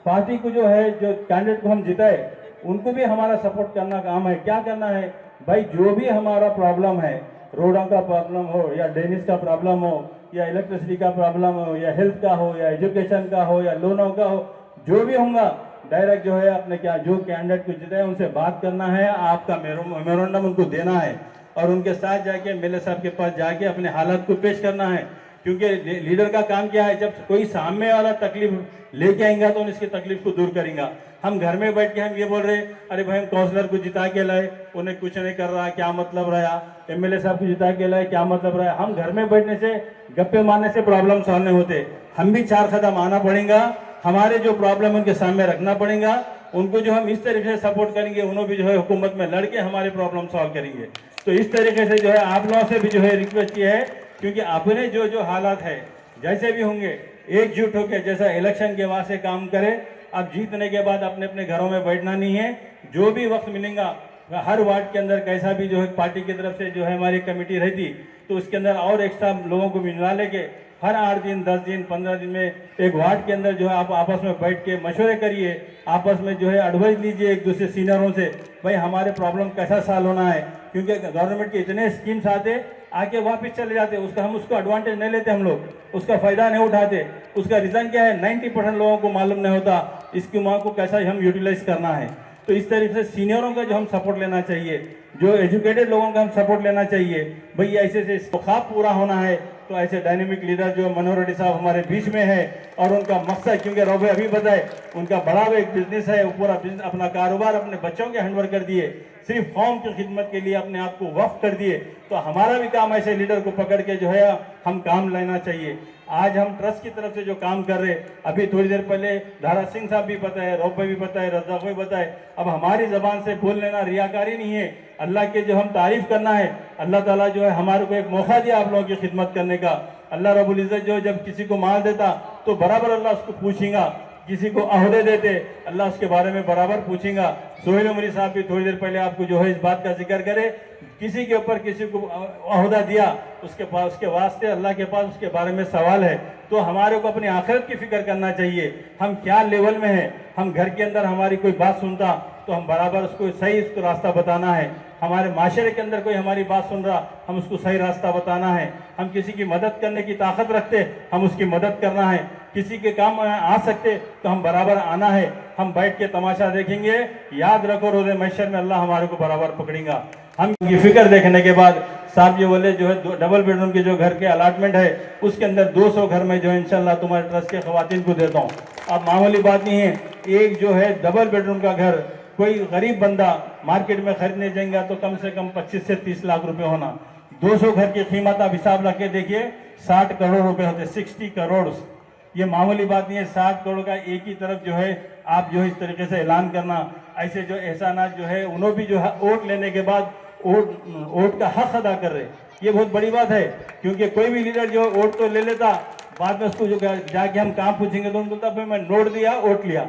पार्टी को जो है जो कैंडिडेट को हम जिताए उनको भी हमारा सपोर्ट करना काम है। क्या करना है भाई, जो भी हमारा प्रॉब्लम है, रोडों का प्रॉब्लम हो या ड्रेनेज का प्रॉब्लम हो या इलेक्ट्रिसिटी का प्रॉब्लम हो या हेल्थ का हो या एजुकेशन का हो या लोनों का हो, जो भी होगा डायरेक्ट जो है अपने क्या जो कैंडिडेट को जिताए उनसे बात करना है, आपका मेमोरेंडम उनको देना है और उनके साथ जाके एमएलए साहब के पास जाके अपने हालात को पेश करना है। क्योंकि लीडर का काम क्या है, जब कोई सामने वाला तकलीफ लेके आएगा तो इसकी तकलीफ को दूर करेंगे। हम घर में बैठ के हम ये बोल रहे अरे भाई हम काउंसलर को जिता के लाए, उन्हें कुछ नहीं कर रहा, क्या मतलब रहा, एमएलए साहब को जिता के लाए, क्या मतलब रहा। हम घर में बैठने से, गप्पे मारने से प्रॉब्लम सॉल्व नहीं होते। हम भी 4 कदम आना पड़ेगा, हमारे जो प्रॉब्लम उनके सामने रखना पड़ेगा, उनको जो हम इस तरीके से सपोर्ट करेंगे, उन्होंने भी जो है हुकूमत में लड़के हमारे प्रॉब्लम सॉल्व करेंगे। तो इस तरीके से जो है आप लोगों से भी जो है रिक्वेस्ट ये है, क्योंकि अपने जो हालात है जैसे भी होंगे एकजुट होकर जैसा इलेक्शन के वास्ते काम करें। अब जीतने के बाद अपने अपने घरों में बैठना नहीं है, जो भी वक्त मिलेगा हर वार्ड के अंदर कैसा भी जो है पार्टी की तरफ से जो है हमारी कमेटी रहती तो उसके अंदर और एक्स्ट्रा लोगों को मिलवा लेके हर 8 दिन 10 दिन 15 दिन में एक वार्ड के अंदर जो है आप आपस में बैठ के मशवरे करिए, आपस में जो है एडवाइस लीजिए एक दूसरे सीनियरों से, भाई हमारे प्रॉब्लम कैसा सॉल्व होना है। क्योंकि गवर्नमेंट के इतने स्कीम्स आते आके वापस चले जाते, हम उसको एडवांटेज नहीं लेते, हम लोग उसका फायदा नहीं उठाते। उसका रीज़न क्या है, 90% लोगों को मालूम नहीं होता इसकी माँ को कैसा हम यूटिलाइज करना है। तो इस तरीके से सीनियरों का जो हम सपोर्ट लेना चाहिए, जो एजुकेटेड लोगों का हम सपोर्ट लेना चाहिए। भैया ऐसे से ख्वाब पूरा होना है तो ऐसे डायनेमिक लीडर जो मनोहर रेड्डी साहब हमारे बीच में है और उनका मकसद, क्योंकि रौबे अभी बताए उनका बड़ा एक बिजनेस है, वो पूरा बिजनेस अपना कारोबार अपने बच्चों के हैंडओवर कर दिए, सिर्फ कौम की खिदमत के लिए अपने आप को वक्फ कर दिए। तो हमारा भी काम ऐसे लीडर को पकड़ के जो है हम काम लेना चाहिए। आज हम ट्रस्ट की तरफ से जो काम कर रहे, अभी थोड़ी देर पहले दारा सिंह साहब भी बताए, रौफ भाई भी बताए, रज़ाक भाई बताए। अब हमारी जबान से बोल लेना रियाकारी नहीं है, अल्लाह के जो हम तारीफ करना है। अल्लाह ताला जो है हमारे को एक मौका दिया आप लोगों की खिदमत करने का। अल्लाह रब्बुल इज्जत जो जब किसी को माल देता तो बराबर अल्लाह उसको पूछेगा, किसी को अहदे देते अल्लाह उसके बारे में बराबर पूछेगा। सोहेल उमरी साहब भी थोड़ी देर पहले आपको जो है इस बात का जिक्र करे, किसी के ऊपर किसी को अहदा दिया उसके पास उसके वास्ते अल्लाह के पास उसके बारे में सवाल है। तो हमारे को अपनी आखिरत की फिक्र करना चाहिए, हम क्या लेवल में हैं। हम घर के अंदर हमारी कोई बात सुनता तो हम बराबर उसको सही उसको रास्ता बताना है। हमारे माशरे के अंदर कोई हमारी बात सुन रहा, हम उसको सही रास्ता बताना है। हम किसी की मदद करने की ताकत रखते, हम उसकी मदद करना है। किसी के काम आ सकते तो हम बराबर आना है। हम बैठ के तमाशा देखेंगे, याद रखो रोज़े महशर में अल्लाह हमारे को बराबर पकड़ेगा। हम ये फिक्र देखने के बाद साहब ये बोले जो है डबल बेडरूम के जो घर के अलाटमेंट है उसके अंदर 200 घर में जो है इंशाल्लाह तुम्हारे ट्रस्ट के खवातीन को देता हूँ। अब मामूली बात नहीं है, एक जो है डबल बेडरूम का घर कोई गरीब बंदा मार्केट में खरीदने जाएगा तो कम से कम 25 से 30 लाख रुपए होना। 200 घर की कीमत आप हिसाब रख के देखिए 60 करोड़ रुपए होते, 60 करोड़। ये मामूली बात नहीं है। 60 करोड़ का एक ही तरफ जो है आप जो है इस तरीके से ऐलान करना, ऐसे जो एहसानात जो है उन्होंने भी जो है वोट लेने के बाद वोट का हक अदा कर रहे, ये बहुत बड़ी बात है। क्योंकि कोई भी लीडर जो वोट तो ले लेता, बाद में उसको जो जाके हम काम पूछेंगे तो उनको बोलता मैं नोट दिया वोट लिया,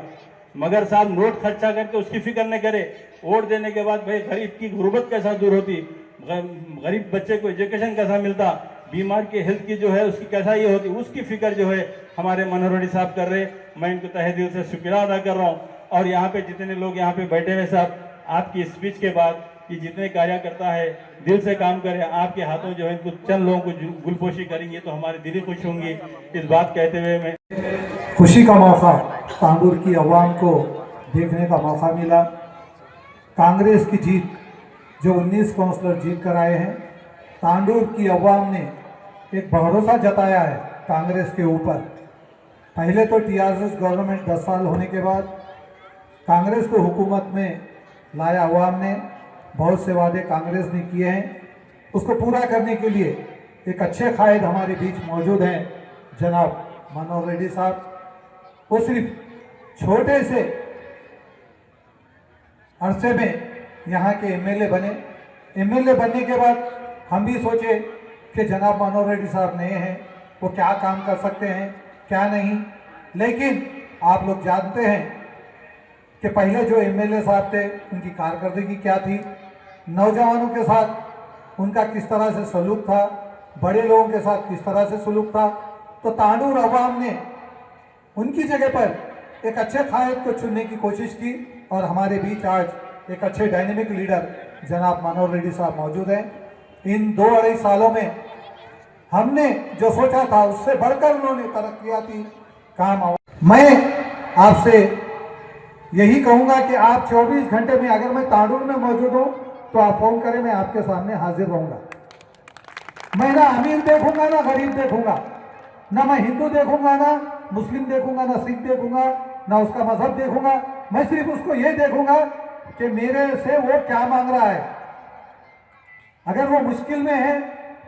मगर साहब नोट खर्चा करके उसकी फिक्र न करे। वोट देने के बाद भाई गरीब की गुर्बत कैसा दूर होती, गरीब बच्चे को एजुकेशन कैसा मिलता, बीमार की हेल्थ की जो है उसकी कैसा ये होती, उसकी फिक्र जो है हमारे मनोहर रेड्डी साहब कर रहे। मैं इनको तहे दिल से शुक्रिया अदा कर रहा हूँ। और यहाँ पे जितने लोग यहाँ पे बैठे हुए साहब, आपकी स्पीच के बाद कि जितने कार्यकर्ता है दिल से काम करें, आपके हाथों जो है कुछ चंद लोगों को गुलपोशी करेंगे तो हमारी दिली खुश होंगी। इस बात कहते हुए मैं खुशी का मौका तांडूर की अवाम को देखने का मौका मिला। कांग्रेस की जीत जो 19 काउंसलर जीत कर आए हैं, तांडूर की अवाम ने एक भरोसा जताया है कांग्रेस के ऊपर। पहले तो टीआरएस गवर्नमेंट 10 साल होने के बाद कांग्रेस को हुकूमत में लाया अवाम ने, बहुत से वादे कांग्रेस ने किए हैं, उसको पूरा करने के लिए एक अच्छे कायद हमारे बीच मौजूद हैं जनाब मनोहर रेड्डी साहब। वो सिर्फ छोटे से अरसे में यहाँ के एमएलए बने। एमएलए बनने के बाद हम भी सोचे कि जनाब मनोहर रेड्डी साहब नए हैं, वो क्या काम कर सकते हैं क्या नहीं, लेकिन आप लोग जानते हैं कि पहले जो एमएलए साहब थे उनकी कारकर्दगी क्या थी, नौजवानों के साथ उनका किस तरह से सलूक था, बड़े लोगों के साथ किस तरह से सलूक था। तो तांडूर अवाम ने उनकी जगह पर एक अच्छे कायद को चुनने की कोशिश की और हमारे बीच आज एक अच्छे डायनेमिक लीडर जनाब मनोहर रेड्डी साहब मौजूद हैं। इन 2-2.5 सालों में हमने जो सोचा था उससे बढ़कर उन्होंने तरक्कियाती काम। मैं आपसे यही कहूँगा कि आप 24 घंटे में अगर मैं तांडूर में मौजूद हूँ तो आप फोन करें, मैं आपके सामने हाजिर रहूँगा। मैं ना अमीर देखूंगा ना गरीब देखूंगा, ना मैं हिंदू देखूंगा ना मुस्लिम देखूंगा ना सिख देखूंगा ना उसका मजहब देखूंगा। मैं सिर्फ उसको ये देखूंगा कि मेरे से वो क्या मांग रहा है। अगर वो मुश्किल में है,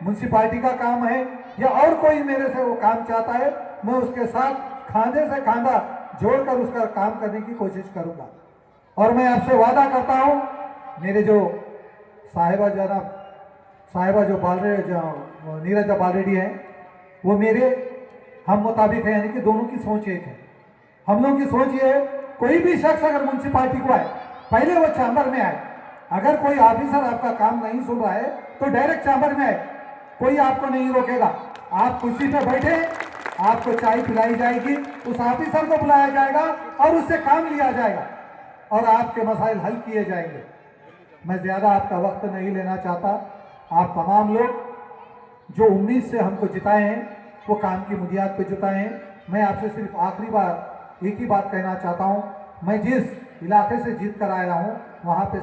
म्यूनसिपालिटी का काम है या और कोई मेरे से वो काम चाहता है, मैं उसके साथ खांधे से खांधा जोड़कर उसका काम करने की कोशिश करूंगा। और मैं आपसे वादा करता हूं, मेरे जो साहिबा जो नीरजा बालरेड्डी है वो मेरे हम मुताबिक है, यानी कि दोनों की सोच एक है। हम लोगों की सोच ये है, कोई भी शख्स अगर म्यूनसिपालिटी को आए पहले वो चैम्बर में आए। अगर कोई ऑफिसर आपका काम नहीं सुन रहा है तो डायरेक्ट चैम्बर में आए, कोई आपको नहीं रोकेगा। आप कुर्सी पे बैठे, आपको चाय पिलाई जाएगी, उस ऑफिसर को बुलाया जाएगा और उससे काम लिया जाएगा और आपके मसाइल हल किए जाएंगे। मैं ज़्यादा आपका वक्त नहीं लेना चाहता। आप तमाम लोग जो उम्मीद से हमको जिताए हैं वो काम की बुनियाद पे जिताए हैं। मैं आपसे सिर्फ आखिरी बार एक ही बात कहना चाहता हूँ, मैं जिस इलाके से जीत कर आया हूँ वहाँ पे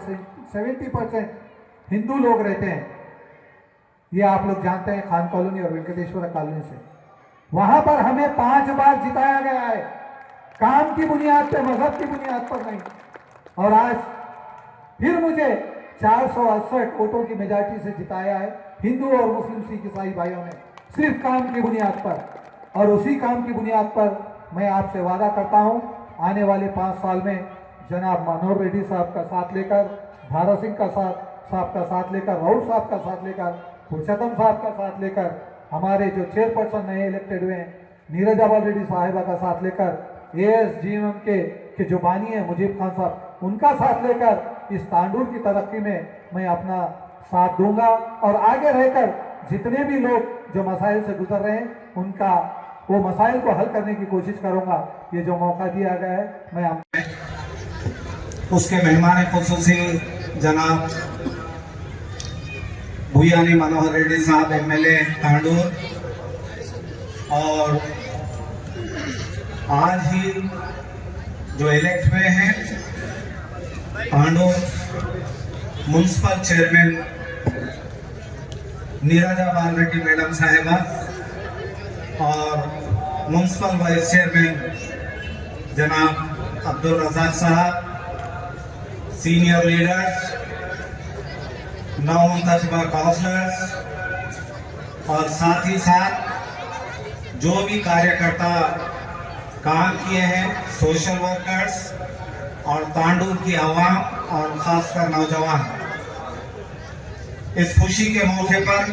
70% हिंदू लोग रहते हैं। ये आप लोग जानते हैं, खान कॉलोनी और वेंकटेश्वर कॉलोनी से। वहाँ पर हमें 5 बार जिताया गया है, काम की बुनियाद पे, मजहब की बुनियाद पर नहीं। और आज फिर मुझे 468 वोटों की मेजॉरिटी से जिताया है हिंदू और मुस्लिम सिख ईसाई भाइयों ने, सिर्फ काम की बुनियाद पर। और उसी काम की बुनियाद पर मैं आपसे वादा करता हूं, आने वाले 5 साल में जनाब मनोहर रेड्डी साहब का साथ लेकर, भारत सिंह का साहब का साथ लेकर, राहुल साहब का साथ लेकर, पुरुषोत्तम साहब का साथ लेकर, हमारे जो चेयरपर्सन नए इलेक्टेड हुए हैं नीरजा बालरेड्डी साहिबा का साथ लेकर, ASGM के जो बानी है मुजीब खान साहब, उनका साथ लेकर इस तांडूर की तरक्की में मैं अपना साथ दूंगा। और आगे रहकर जितने भी लोग जो मसाइल से गुजर रहे हैं उनका वो मसाइल को हल करने की कोशिश करूंगा। ये जो मौका दिया गया है, मैं उसके मेहमान खुसूसी जनाब भुयानी मनोहर रेड्डी साहब MLA तांडूर, और आज ही जो इलेक्ट हुए हैं Tandur municipal chairman Neeraja Balreddy madam साहिबा और म्यूनसिपल वाइस चेयरमैन जनाब अब्दुल रज़ाक साहब, सीनियर लीडर्स, नवमुंतखबा काउंसलर्स और साथ ही साथ जो भी कार्यकर्ता काम किए हैं, सोशल वर्कर्स और तांडूर की आवाम और खासकर नौजवान। इस खुशी के मौके पर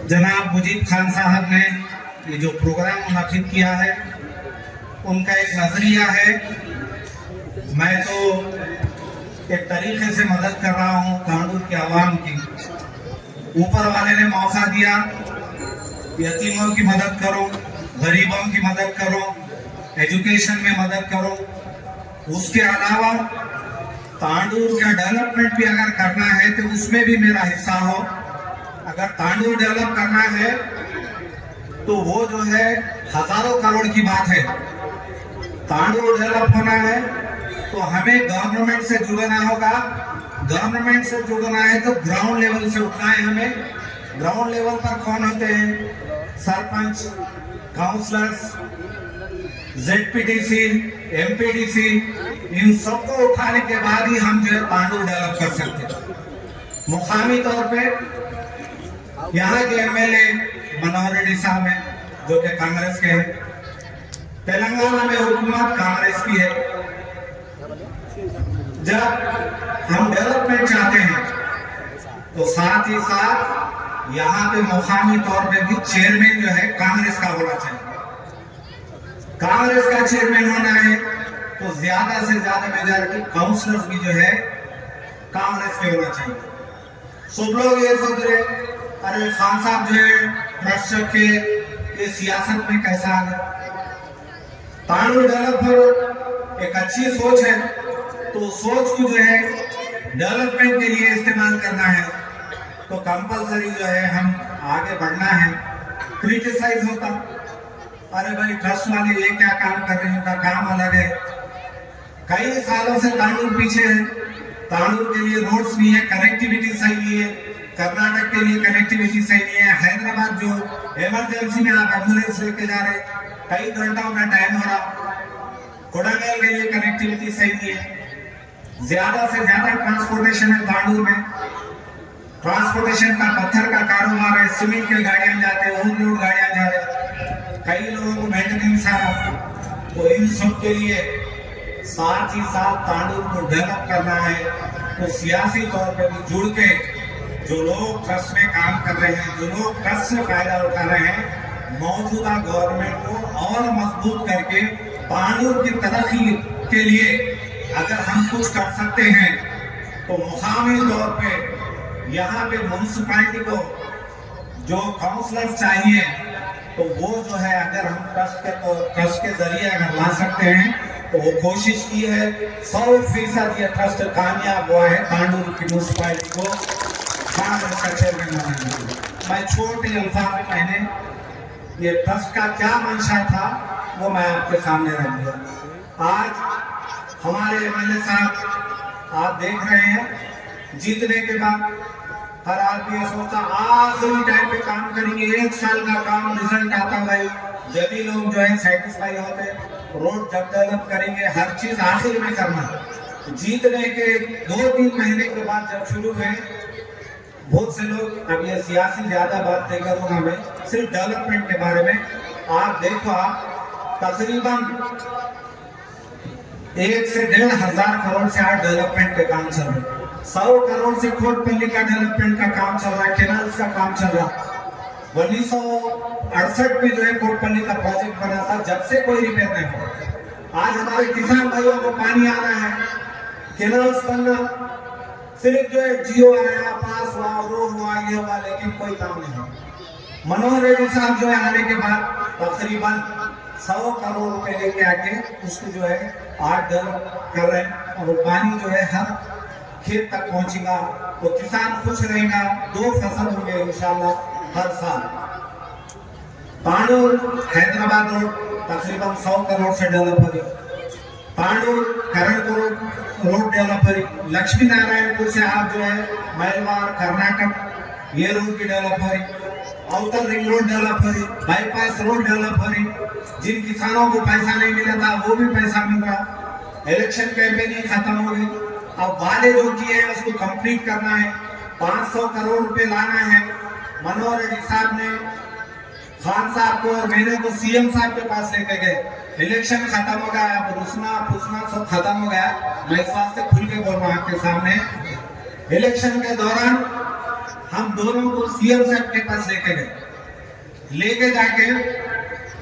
जनाब मुजीब खान साहब ने ये जो प्रोग्राम मुनक़िद किया है, उनका एक नजरिया है। मैं तो एक तरीके से मदद कर रहा हूँ तांडूर की आवाम की। ऊपर वाले ने मौका दिया, यतीमों की मदद करो, गरीबों की मदद करो, एजुकेशन में मदद करो। उसके अलावा तांडूर का डेवलपमेंट भी अगर करना है तो उसमें भी मेरा हिस्सा हो। अगर तांडूर डेवलप करना है तो वो जो है हजारों करोड़ की बात है। तांडूर डेवलप होना है तो हमें गवर्नमेंट से जुड़ना होगा। गवर्नमेंट से जुड़ना है तो ग्राउंड लेवल से उठना है हमें। ग्राउंड लेवल पर कौन होते हैं? सरपंच, काउंसलर्स, जेडपीटीसी, एमपीडीसी, इन सबको उठाने के बाद ही हम जो है तांडूर डेवलप कर सकते हैं। मुकामी तौर पे यहाँ के एमएलए मनोहर रेड्डी साहब हैं जो कि कांग्रेस के हैं। तेलंगाना में हुकूमत कांग्रेस की है। जब हम डेवलपमेंट चाहते हैं तो साथ ही साथ यहाँ पे मुकामी तौर पे भी चेयरमैन जो है कांग्रेस का होना चाहिए। कांग्रेस का चेयरमैन होना है तो ज्यादा से ज्यादा मेजॉरिटी काउंसलर्स भी जो है कांग्रेस के होना चाहिए। सब लोग ये सोच रहे, अरे खान साहब जो है ट्रस्ट रखे, ये सियासत में कैसा आ गया। तांडूर डेवलपर एक अच्छी सोच है, तो सोच को जो है डेवलपमेंट के लिए इस्तेमाल करना है तो कंपलसरी जो है हम आगे बढ़ना है। क्रिटिसाइज होता, अरे भाई ट्रस्ट वाले ये क्या काम कर रहे हैं, उनका काम अलग है। कई सालों से तांडूर पीछे है। तांडूर के लिए रोड्स नहीं है, कनेक्टिविटी सही नहीं है। कर्नाटक के लिए कनेक्टिविटी सही नहीं है। हैदराबाद जो इमरजेंसी में आप एम्बुलेंस लेके जा रहे, कई घंटों का टाइम हो रहा। कोडांगल के लिए कनेक्टिविटी सही नहीं है। ज्यादा से ज्यादा ट्रांसपोर्टेशन है तांडूर में। ट्रांसपोर्टेशन का पत्थर का कारोबार है, सीमेंट की गाड़ियां जाते हैं, ओवर लोड गाड़ियां जा रहे, कई लोगों को मेंटेनेंस आ रहा। तो इन सब के लिए साथ ही साथ तांडूर को डेवलप करना है तो सियासी तौर पर भी जुड़ के जो लोग ट्रस्ट में काम कर रहे हैं, जो लोग ट्रस्ट से फायदा उठा रहे हैं, मौजूदा गवर्नमेंट को और मजबूत करके तांडूर की तरक्की के लिए अगर हम कुछ कर सकते हैं तो मुकामी तौर पे यहाँ पे म्यूनसिपालिटी को जो काउंसलर चाहिए तो वो जो है अगर हम ट्रस्ट के जरिए अगर ला सकते हैं तो वो कोशिश की है। 100% ये ट्रस्ट कामयाब हुआ है तांडूर की म्यूनसिपालिटी को कांग्रेस का चेयरमैन बनाने में। मैं छोटे अल्फाज में मैंने ये ट्रस्ट का क्या मंशा था वो मैं आपके सामने रख दिया। आज हमारे एमएलए साहब आप देख रहे हैं, जीतने के बाद हर आदमी ये सोचता आखिरी टाइम पे काम करेंगे, 1 साल का काम रिजल्ट आता भाई, जब भी लोग जो है सेटिस्फाई होते। रोड जब डेवलप करेंगे, हर चीज आखिर में करना। जीतने के 2-3 महीने के बाद जब शुरू हुए, बहुत से लोग अब ये सियासी ज्यादा बात नहीं करूंगा मैं, सिर्फ डेवलपमेंट के बारे में। आप देखो, आप तकरीबन 1 से 1.5 हजार करोड़ से आज डेवलपमेंट के काम चल रहे। 100 करोड़ से कोटपल्ली का डेवलपमेंट का काम चल रहा है, कैनाल्स का काम चल रहा। 1968 में जो है कोटपल्ली का प्रोजेक्ट बना था, जब से कोई रिपेयर नहीं हुआ। आज हमारे किसान भाइयों को पानी आना है, कैनाल्स बनना, सिर्फ जो है जियो आया, पास हुआ, रोड हुआ, ये हुआ, लेकिन कोई काम नहीं हुआ। मनोहर रेड्डी साहब जो है आने के बाद तकरीबन 100 करोड़ रुपए लेके आके उसको जो है आज डेवलप कर रहे हैं और पानी जो है हर खेत तक पहुंचेगा तो किसान खुश रहेगा। 2 फसल होंगे इंशाल्लाह हर साल। तांडूर हैदराबाद रोड तकरीबन 100 करोड़ से डेवलप होगी। तांडूर करणपुर रोड डेवलप होगी। लक्ष्मी नारायणपुर से आप जो है मैलवार कर्नाटक ये रोड की डेवलप हो रही, आउटर रिंग रोड डेवलप हो रही, बाईपास रोड डेवलप हो रही। जिन किसानों को पैसा नहीं मिला था वो भी पैसा मिल रहा। इलेक्शन कैंपेनिंग खत्म हो गई। अब वादे जो किए हैं उसको कंप्लीट करना है। 500 करोड़ रुपए लाना है। मनोहर रेड्डी साहब ने खान साहब को और मेरे को सीएम साहब के पास लेके गए। इलेक्शन खत्म हो गया, अब रुसना फुसना सब खत्म हो गया। मैं इस बात से खुल के बोल रहा हूँ आपके सामने, इलेक्शन के दौरान हम दोनों को सीएम साहब के पास लेके जाके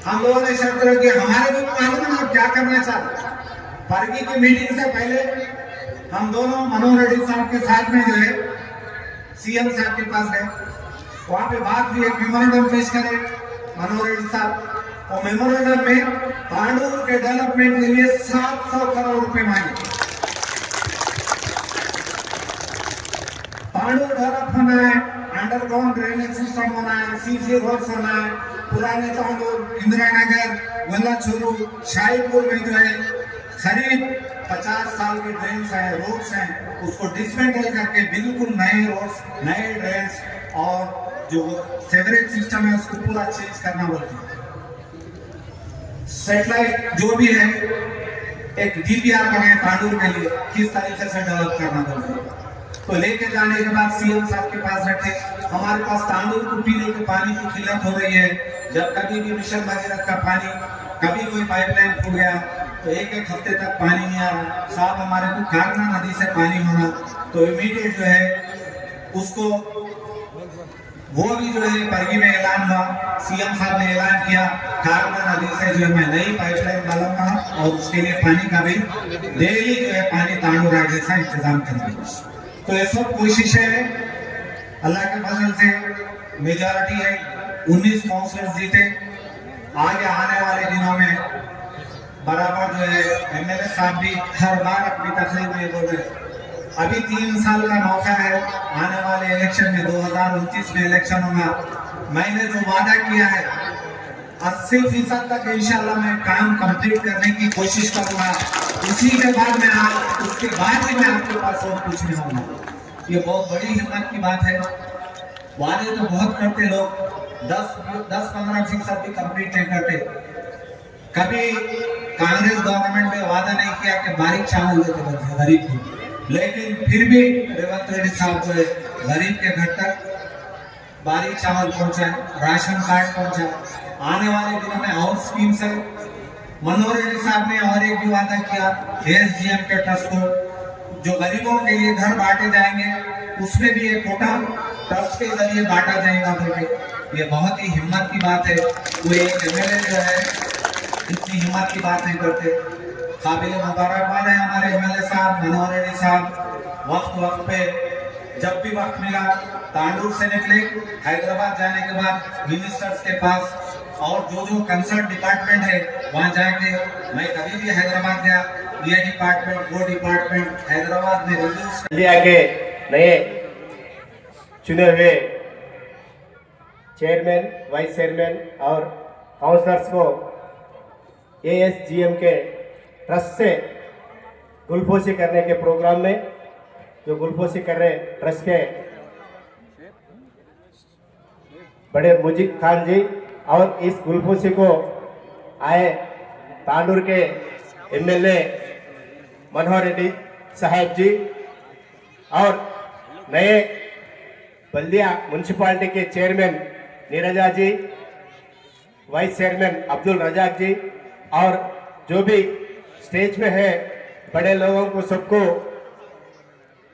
हम लोगों ने शर्त रखी, हमारे को मालूम है क्या करना चाहते। फर्गी की मीटिंग से पहले हम दोनों मनोहर रेड्डी साहब के साथ में जो है सीएम साहब के पास गए। वहां पे बात हुई, एक मेमोरेंडम पेश करे मनोहर रेड्डी साहब, और मेमोरेंडम में तांडूर के डेवलपमेंट के लिए 700 करोड़ रुपए मांगे। तांडूर डेवलप होना है, अंडरग्राउंड ड्रेनेज सिस्टम होना है, सीसी रोड्स होना है। पुराने तांडूर, इंदिरा नगर, वल्लाचूरू, शाहीपुर में जो है करीब 50 साल के ड्रेन्स हैं, रोड्स हैं, उसको डिसमेंटल करके बिल्कुल नए रोड्स, नए ड्रेन्स और जो सेवरेज सिस्टम है उसको पूरा चेंज करना बोलते हैं। सेटेलाइट जो भी है एक डीपीआर बनाए तांडूर के लिए, किस तरीके से डेवलप करना बोलते हैं। तो लेके जाने के बाद सीएम साहब के पास रखे। हमारे पास तांडूर को पीने के पानी की किल्लत हो रही है। जब कभी भी मिशन भगीरथ का पानी, कभी कोई पाइपलाइन फूट गया तो एक हफ्ते तक पानी नहीं आ रहा। साहब हमारे को कागना नदी से पानी होना, तो इमीडिएट जो है उसको वो भी जो है परगी में ऐलान हुआ। सीएम साहब ने ऐलान किया कागना नदी से जो है मैं नई पाइपलाइन डालूंगा और उसके लिए पानी का भी डेली जो है पानी तांडूर आए जैसा इंतजाम करेंगे। तो ये सब कोशिशें हैं, अल्लाह के फजल से मेजॉरिटी है, 19 काउंसिलर जीते। आगे आने वाले दिनों में बराबर जो है एमएलए साहब भी हर बार अपनी तकरीर में बोल रहे अभी 3 साल का मौका है, आने वाले इलेक्शन में 2029 में इलेक्शन होगा। मैंने जो वादा किया है 80% तक इंशाल्लाह मैं काम कंप्लीट करने की कोशिश करूंगा। उसी के बाद में उसके बाद ही मैं आपके पास और कुछ नहीं होगा। ये बहुत बड़ी हिम्मत की बात है। वादे तो बहुत करते लोग, 10-15% भी कंप्लीट नहीं करते। कभी कांग्रेस गवर्नमेंट में वादा नहीं किया कि बारीक चावल देते गरीब को, लेकिन फिर भी रेवंत रेड्डी साहब जो है गरीब के घर तक बारीक चावल पहुंचाए, राशन कार्ड पहुंचाए। आने वाले दिनों में और स्कीम्स है। मनोहर रेड्डी साहब ने और एक भी वादा किया, एएसजीएम के ट्रस्ट को जो गरीबों के लिए घर बांटे जाएंगे उसमें भी एक कोटा ट्रस्ट के जरिए बांटा जाएगा बोलके। ये बहुत ही हिम्मत की बात है। कोई एक एमएलए जो है इतनी हिम्मत की बात नहीं करते। काबिल मुबारकबाद है हमारे एमएलए साहब मनोहर रेड्डी साहब। वक्त पे जब भी वक्त मिला तांडूर से निकले, हैदराबाद जाने के बाद मिनिस्टर्स के पास और जो कंसर्न डिपार्टमेंट है वहां जाके, मैं कभी भी हैदराबाद गया, ये डिपार्टमेंट वो डिपार्टमेंट हैदराबाद में रिव्यूज इंडिया के नए चुने हुए चेयरमैन, वाइस चेयरमैन और काउंसलर्स को एएसजीएम के ट्रस्ट से गुलपोशी करने के प्रोग्राम में जो गुलपोशी कर रहे ट्रस्ट के बड़े मुजीब खान जी और इस गुलपोशी को आए तांडूर के एमएलए मनोहर रेड्डी साहब जी और नए बल्दिया म्यूनसिपालिटी के चेयरमैन नीरजा जी, वाइस चेयरमैन अब्दुल रजाक जी और जो भी स्टेज में है बड़े लोगों को सबको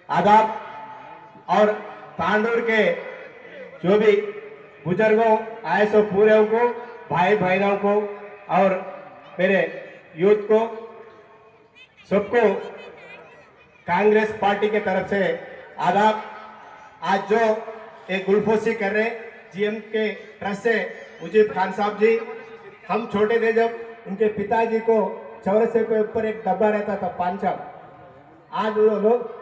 आदाब, और तांडूर के जो भी बुजुर्गों आए सो पूरे को, भाई बहनों को और मेरे यूथ को सबको कांग्रेस पार्टी के तरफ से आदाब। आज जो एक गुलपोशी कर रहे जीएम के ट्रस्ट से मुजीब खान साहब जी, हम छोटे थे जब उनके पिताजी को चौरसे के ऊपर एक डब्बा रहता था पांचा। आज वो लोग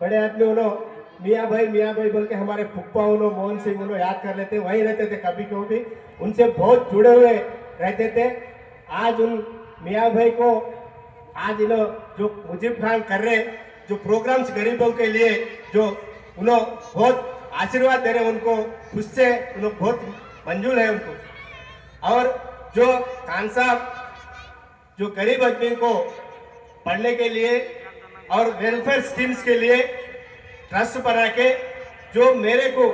बड़े आदमी उन्होंने मियाँ भाई बोल के हमारे फुप्पा उन्होंने मोहन सिंह उन्होंने याद कर लेते, वहीं रहते थे कभी कभी, उनसे बहुत जुड़े हुए रहते थे। आज उन मियाँ भाई को आज इन्हों जो मुजीब खान कर रहे जो प्रोग्राम्स गरीबों के लिए जो उन्होंने बहुत आशीर्वाद दे रहे हैं उनको, खुद से उनको बहुत मंजूर है उनको। और जो खान साहब जो गरीब आदमी को पढ़ने के लिए और वेलफेयर स्कीम्स के लिए ट्रस्ट बना के, जो मेरे को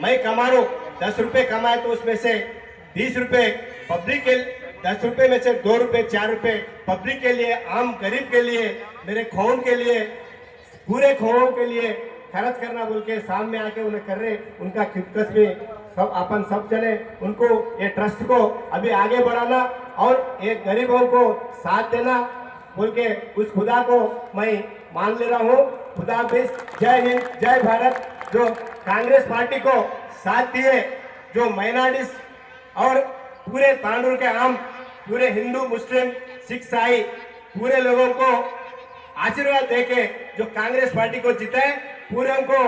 मैं कमा रहा हूँ 10 रुपये कमाए तो उसमें से 20 रुपये पब्लिक के, 10 रुपये में से 2 रुपये 4 रुपये पब्लिक के लिए, आम गरीब के लिए, मेरे खोन के लिए, पूरे खोनों के लिए खर्च करना बोल के सामने आके उन्हें कर रहे। उनका खिदकश भी सब अपन सब चले, उनको ये ट्रस्ट को अभी आगे बढ़ाना और एक गरीबों को साथ देना बोल के उस खुदा को मैं मान ले रहा हूँ। खुदा हाफिज, जय हिंद, जय भारत। जो कांग्रेस पार्टी को साथ दिए, जो माइनॉरिटीज और पूरे तांडुर के आम, पूरे हिंदू मुस्लिम सिख ईसाई पूरे लोगों को आशीर्वाद देके जो कांग्रेस पार्टी को जिताए, पूरे उनको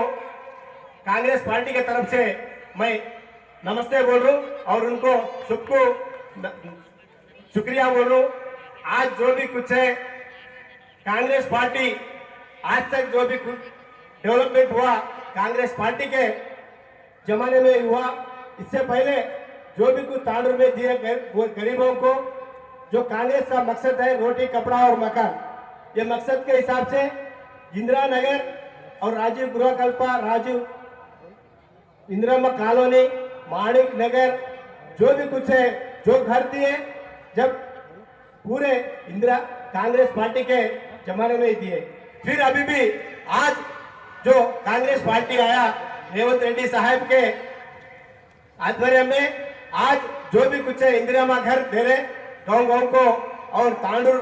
कांग्रेस पार्टी की तरफ से मैं नमस्ते बोल रहा हूँ और उनको सबको शुक्रिया बोल रहा हूँ। आज जो भी कुछ है कांग्रेस पार्टी, आज तक जो भी कुछ डेवलपमेंट हुआ कांग्रेस पार्टी के जमाने में हुआ। इससे पहले जो भी कुछ तांडुर में दिए वो गरीबों को, जो कांग्रेस का मकसद है रोटी कपड़ा और मकान, ये मकसद के हिसाब से इंदिरा नगर और राजीव गृहकल्पा, राजीव इंदिरा कॉलोनी, माणिक नगर, जो भी कुछ है, जो घर दिए जब पूरे इंदिरा कांग्रेस पार्टी के जमाने में ही दिए। फिर अभी भी आज जो कांग्रेस पार्टी आया रेवंत रेड्डी साहब के आध्वर्य में, आज जो भी कुछ है इंदिरा घर दे रहे गांव को, और तांडुर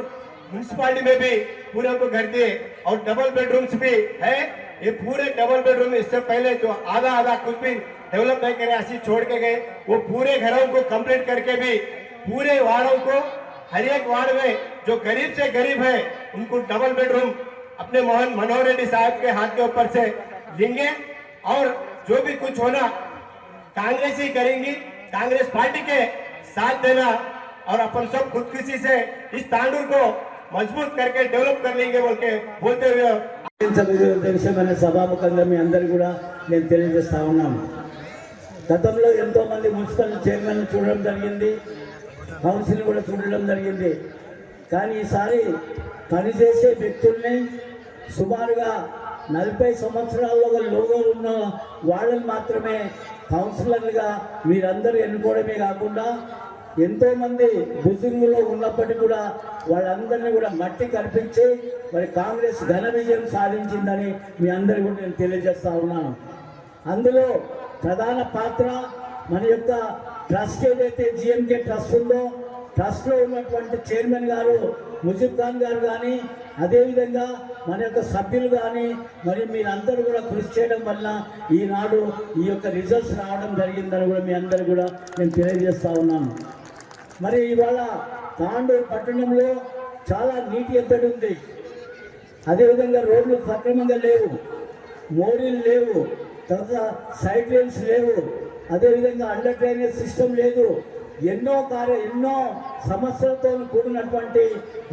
म्यूनिसिपालिटी में भी पूरे को घर दिए और डबल बेडरूम्स भी है। ये पूरे डबल बेडरूम इससे पहले जो आधा कुछ भी डेवलप नहीं करे ऐसी छोड़ के गए, वो पूरे घरों को कंप्लीट करके भी पूरे वार्डों को, हर एक वार्ड में जो गरीब से गरीब है उनको डबल बेडरूम अपने मनोहर रेड्डी साहब के हाथ के ऊपर से लेंगे। और जो भी कुछ होना कांग्रेस ही करेंगी, कांग्रेस पार्टी के साथ देना और अपन सब खुदकुशी से इस तांडुर को मजबूत करके डेवलप कर लेंगे बोल के बोलते हुए తెలిసి మన సభాముఖంగా మీ అందరు కూడా నేను తెలియజేస్తా ఉన్నాను। గతంలో ఎంతో మంది మున్సిపల్ చైర్మన్ చూడడం జరిగింది, కౌన్సిల్ కూడా చూడడం జరిగింది, కానీ ఈసారి పనిచేసే వ్యక్తుల్ని సుమారుగా 40 సంవత్సరాల్లో లోగో ఉన్న వాళ్ళని మాత్రమే కౌన్సిలర్లుగా మీరందరూ ఎన్నుకోవడమే కాకుండా ఎంతోమంది బుజుర్గులో ఉన్నప్పటికీ కూడా వాళ్ళందరినీ కూడా మట్టి కల్పించి మరి కాంగ్రెస్ ఘన విజయం సాధించిందని మీ అందరికీ కూడా నేను తెలియజేస్తా ఉన్నాను। అందులో ప్రధాన పాత్ర మన యొక్క ట్రస్ట్ ఏదైతే జిఎంకే ట్రస్ట్ ఉందో, ట్రస్ట్లో ఉన్నటువంటి చైర్మన్ గారు ముజిబ్ ఖాన్ గారు కానీ, అదేవిధంగా మన యొక్క సభ్యులు కానీ, మరి మీరందరూ కూడా కృషి చేయడం వల్ల ఈనాడు ఈ యొక్క రిజల్ట్స్ రావడం జరిగిందని కూడా మీ అందరూ కూడా నేను తెలియజేస్తా ఉన్నాను। మరి ఇవాళ తాండూరు పట్టణంలో చాలా నీటి ఎద్దడి ఉంది, అదేవిధంగా రోడ్లు సక్రమంగా లేవు, మోరీలు లేవు, తర్వాత సైడ్ లైన్స్ లేవు, అదేవిధంగా అండర్ డ్రైనేజ్ సిస్టమ్ లేదు, ఎన్నో సమస్యలతో కూడినటువంటి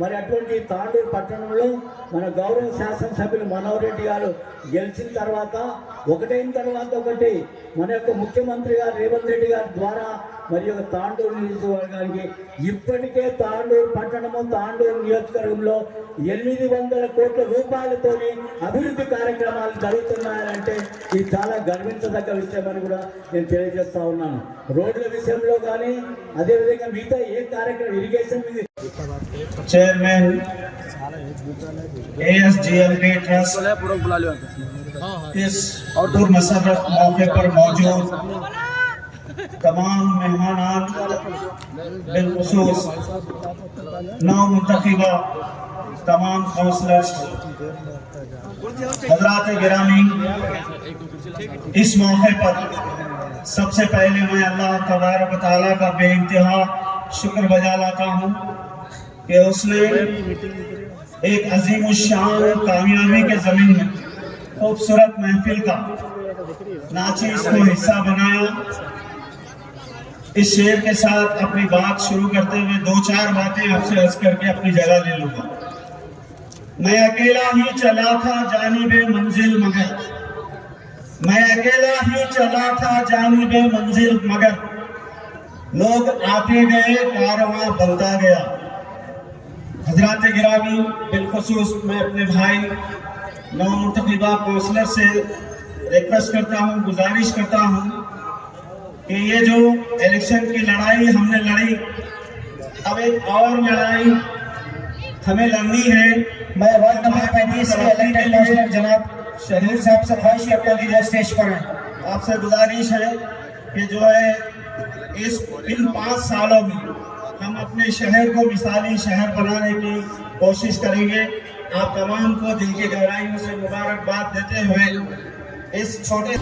మరి అటువంటి తాండూరు పట్టణంలో మన గౌరవ శాసనసభ్యులు మనోహర్ రెడ్డి గారు గెలిచిన తర్వాత ఒకటైన తర్వాత ఒకటి మన యొక్క ముఖ్యమంత్రి గారు రేవంత్ రెడ్డి గారి ద్వారా మరి యొక్క తాండూరు నియోజకవర్గానికి ఇప్పటికే తాండూరు పట్టణము, తాండూరు నియోజకవర్గంలో 800 కోట్ల రూపాయలతోని అభివృద్ధి కార్యక్రమాలు జరుగుతున్నాయంటే ఇది చాలా గర్వించదగ్గ విషయం అని కూడా నేను తెలియజేస్తా ఉన్నాను। రోడ్ల విషయంలో కానీ, అదేవిధంగా మిగతా ఏ కార్యక్రమం ఇరిగేషన్ चेयरमैन ASGMK ट्रस्ट इस दुर्मसरत मौके पर मौजूद तमाम मेहमानान, बिलखुसूस नौमुंतखिबा तमाम काउंसलर्स, हजरात गिरामी, इस मौके पर सबसे पहले मैं अल्लाह तबारक व तआला का बेइंतहा शुक्र बजा लाता हूँ कि उसने एक अजीम शान कामयाबी के जमीन में खूबसूरत महफिल का नाचीज को हिस्सा बनाया। इस शेर के साथ अपनी बात शुरू करते हुए 2-4 बातें आपसे अर्ज करके अपनी जगह ले लूंगा। मैं अकेला ही चला था जानिबे मंजिल मगर मैं अकेला ही चला था जानिबे मंजिल, मगर लोग आते गए कारवां बनता गया। हजरात गिरामी, बिलखुसूस मैं अपने भाई नवमुंतखबा काउंसलर से रिक्वेस्ट करता हूँ, गुजारिश करता हूँ कि ये जो इलेक्शन की लड़ाई हमने लड़ी, अब एक और लड़ाई हमें लड़नी है। मैं वार्ड नंबर 35 से इलेक्टेड काउंसलर जनाब शहीद साहब से ख्वाहिश करता हूँ कि जो स्टेज पर हैं, आपसे गुजारिश है कि जो है इन 5 सालों में हम अपने शहर को मिसाली शहर बनाने की कोशिश करेंगे। आप तमाम को दिल की गहराइयों से मुबारकबाद देते हुए इस छोटे